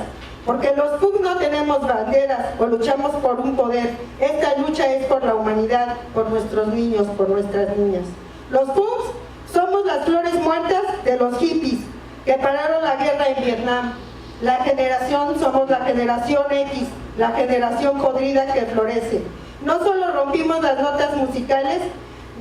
porque los punk no tenemos banderas o luchamos por un poder. Esta lucha es por la humanidad, por nuestros niños, por nuestras niñas. Los punks somos las flores muertas de los hippies que pararon la guerra en Vietnam. Somos la generación X, la generación podrida que florece. No solo rompimos las notas musicales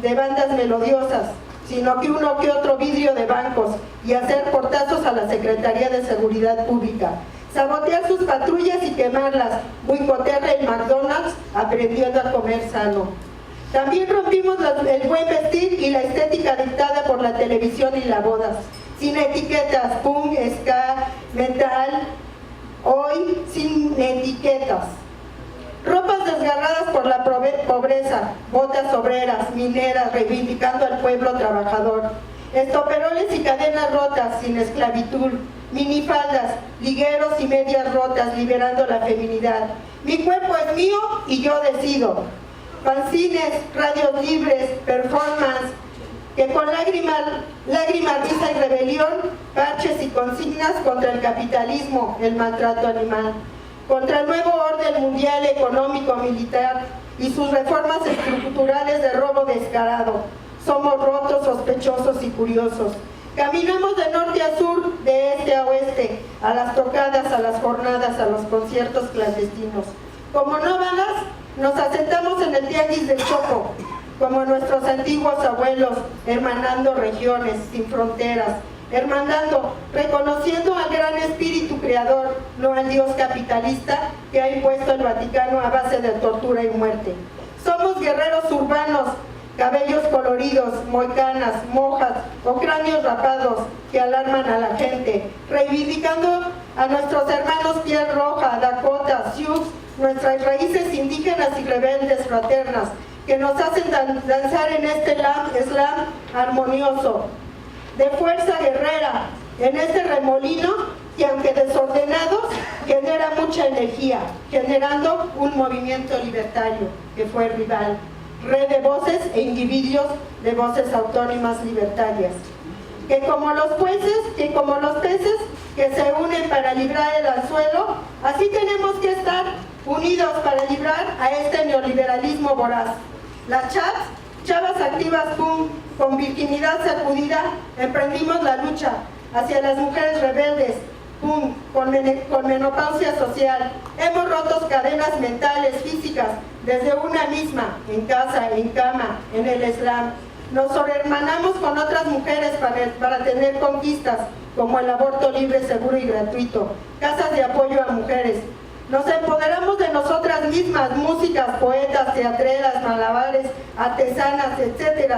de bandas melodiosas, sino que uno que otro vidrio de bancos y hacer portazos a la Secretaría de Seguridad Pública, sabotear sus patrullas y quemarlas, boicotear el McDonald's, aprendiendo a comer sano. También rompimos el buen vestir y la estética dictada por la televisión y las bodas, sin etiquetas, punk, ska, metal, hoy sin etiquetas. ropas desgarradas por la pobreza, botas obreras, mineras, reivindicando al pueblo trabajador, estoperoles y cadenas rotas, sin esclavitud, minifaldas, ligueros y medias rotas, liberando la feminidad. Mi cuerpo es mío y yo decido. Fanzines, radios libres, performance, que con lágrimas, risa y rebelión, parches y consignas contra el capitalismo, el maltrato animal, contra el nuevo orden mundial económico militar y sus reformas estructurales de robo descarado. Somos rotos, sospechosos y curiosos. Caminamos de norte a sur, de este a oeste, a las tocadas, a las jornadas, a los conciertos clandestinos. Como nómadas, nos asentamos en el tianguis del Chopo, como nuestros antiguos abuelos, hermanando regiones sin fronteras, hermandando, reconociendo al gran espíritu creador, no al Dios capitalista que ha impuesto el Vaticano a base de tortura y muerte. Somos guerreros urbanos, cabellos coloridos, moicanas, mojas o cráneos rapados que alarman a la gente, reivindicando a nuestros hermanos piel roja, Dakota, Sioux, nuestras raíces indígenas y rebeldes fraternas, que nos hacen danzar en este slam armonioso, de fuerza guerrera, en este remolino que aunque desordenados, genera mucha energía, generando un movimiento libertario que fue rival, red de voces e individuos de voces autónomas libertarias, que como los peces que se unen para librar el anzuelo, así tenemos que estar unidos para librar a este neoliberalismo voraz. Las chavas activas, PUM, con virginidad sacudida, emprendimos la lucha hacia las mujeres rebeldes, PUM, con menopausia social. Hemos roto cadenas mentales, físicas, desde una misma, en casa, en cama, en el slam. Nos hermanamos con otras mujeres para tener conquistas, como el aborto libre, seguro y gratuito, casas de apoyo a mujeres. Nos empoderamos de nosotras mismas, músicas, poetas, teatreras, malabares, artesanas, etc.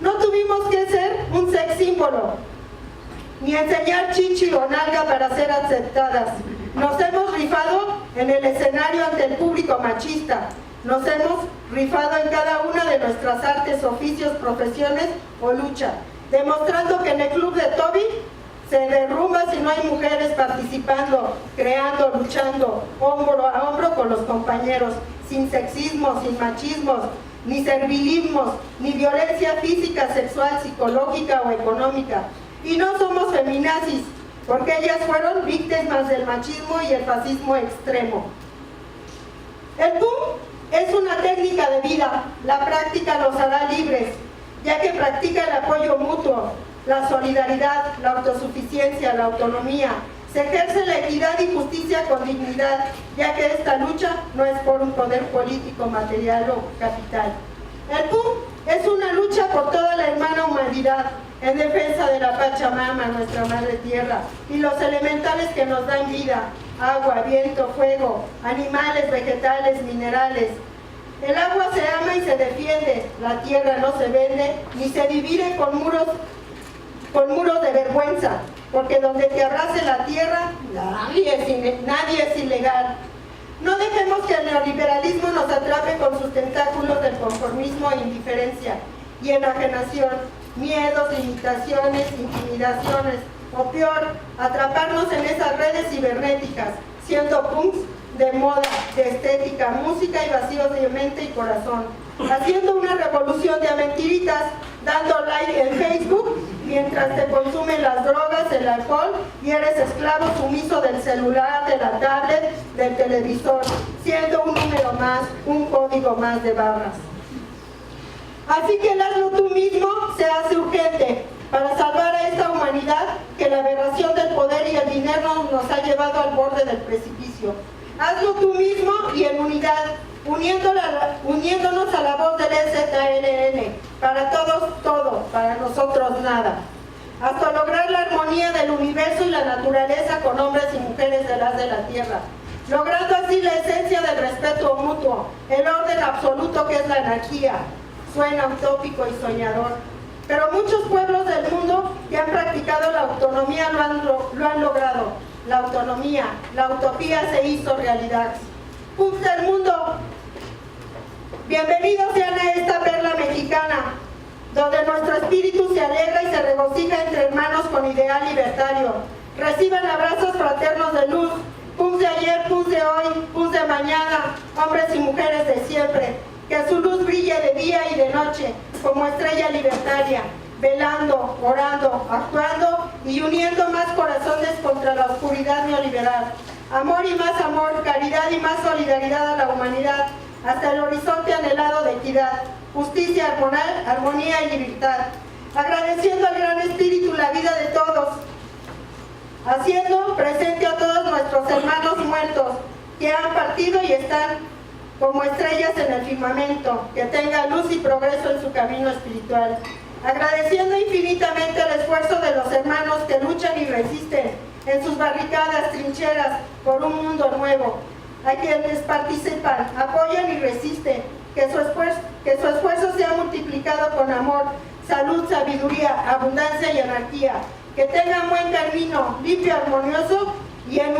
No tuvimos que ser un sex símbolo, ni enseñar chichi o nalga para ser aceptadas. Nos hemos rifado en el escenario ante el público machista. Nos hemos rifado en cada una de nuestras artes, oficios, profesiones o lucha, demostrando que en el club de Toby se derrumba si no hay mujeres participando, creando, luchando, hombro a hombro con los compañeros, sin sexismo, sin machismos, ni servilismos, ni violencia física, sexual, psicológica o económica. Y no somos feminazis, porque ellas fueron víctimas del machismo y el fascismo extremo. El PUM es una técnica de vida, la práctica los hará libres, ya que practica el apoyo mutuo, la solidaridad, la autosuficiencia, la autonomía. Se ejerce la equidad y justicia con dignidad, ya que esta lucha no es por un poder político, material o capital. El PUM es una lucha por toda la hermana humanidad, en defensa de la Pachamama, nuestra madre tierra, y los elementales que nos dan vida, agua, viento, fuego, animales, vegetales, minerales. El agua se ama y se defiende, la tierra no se vende, ni se divide con muros de vergüenza, porque donde te abrace la tierra, nadie es ilegal. No dejemos que el neoliberalismo nos atrape con sus tentáculos del conformismo e indiferencia y enajenación, miedos, limitaciones, intimidaciones, o peor, atraparnos en esas redes cibernéticas, siendo punks de moda, de estética, música y vacíos de mente y corazón, haciendo una revolución de mentiritas, dando like en Facebook, mientras te consumen las drogas, el alcohol y eres esclavo sumiso del celular, de la tablet, del televisor, siendo un número más, un código más de barras. Así que el hazlo tú mismo se hace urgente para salvar a esta humanidad que la aberración del poder y el dinero nos ha llevado al borde del precipicio. Hazlo tú mismo y en unidad, uniéndonos a la voz del EZLN. Para todos, todo, para nosotros, nada. Hasta lograr la armonía del universo y la naturaleza con hombres y mujeres de la tierra. Logrando así la esencia del respeto mutuo, el orden absoluto que es la anarquía. Suena utópico y soñador. Pero muchos pueblos del mundo que han practicado la autonomía lo han logrado. La autonomía, la utopía se hizo realidad. ¡Punta el mundo! Bienvenidos sean a esta perla mexicana, donde nuestro espíritu se alegra y se regocija entre hermanos con ideal libertario. Reciban abrazos fraternos de luz, pus de ayer, pus de hoy, pus de mañana, hombres y mujeres de siempre. Que su luz brille de día y de noche, como estrella libertaria, velando, orando, actuando y uniendo más corazones contra la oscuridad neoliberal. Amor y más amor, caridad y más solidaridad a la humanidad, hasta el horizonte anhelado de equidad, justicia, armonía y libertad. Agradeciendo al Gran Espíritu la vida de todos, haciendo presente a todos nuestros hermanos muertos que han partido y están como estrellas en el firmamento, que tenga luz y progreso en su camino espiritual. Agradeciendo infinitamente el esfuerzo de los hermanos que luchan y resisten en sus barricadas, trincheras, por un mundo nuevo. A quienes participan, apoyan y resisten, que su esfuerzo sea multiplicado con amor, salud, sabiduría, abundancia y anarquía. Que tengan buen camino, limpio, armonioso y en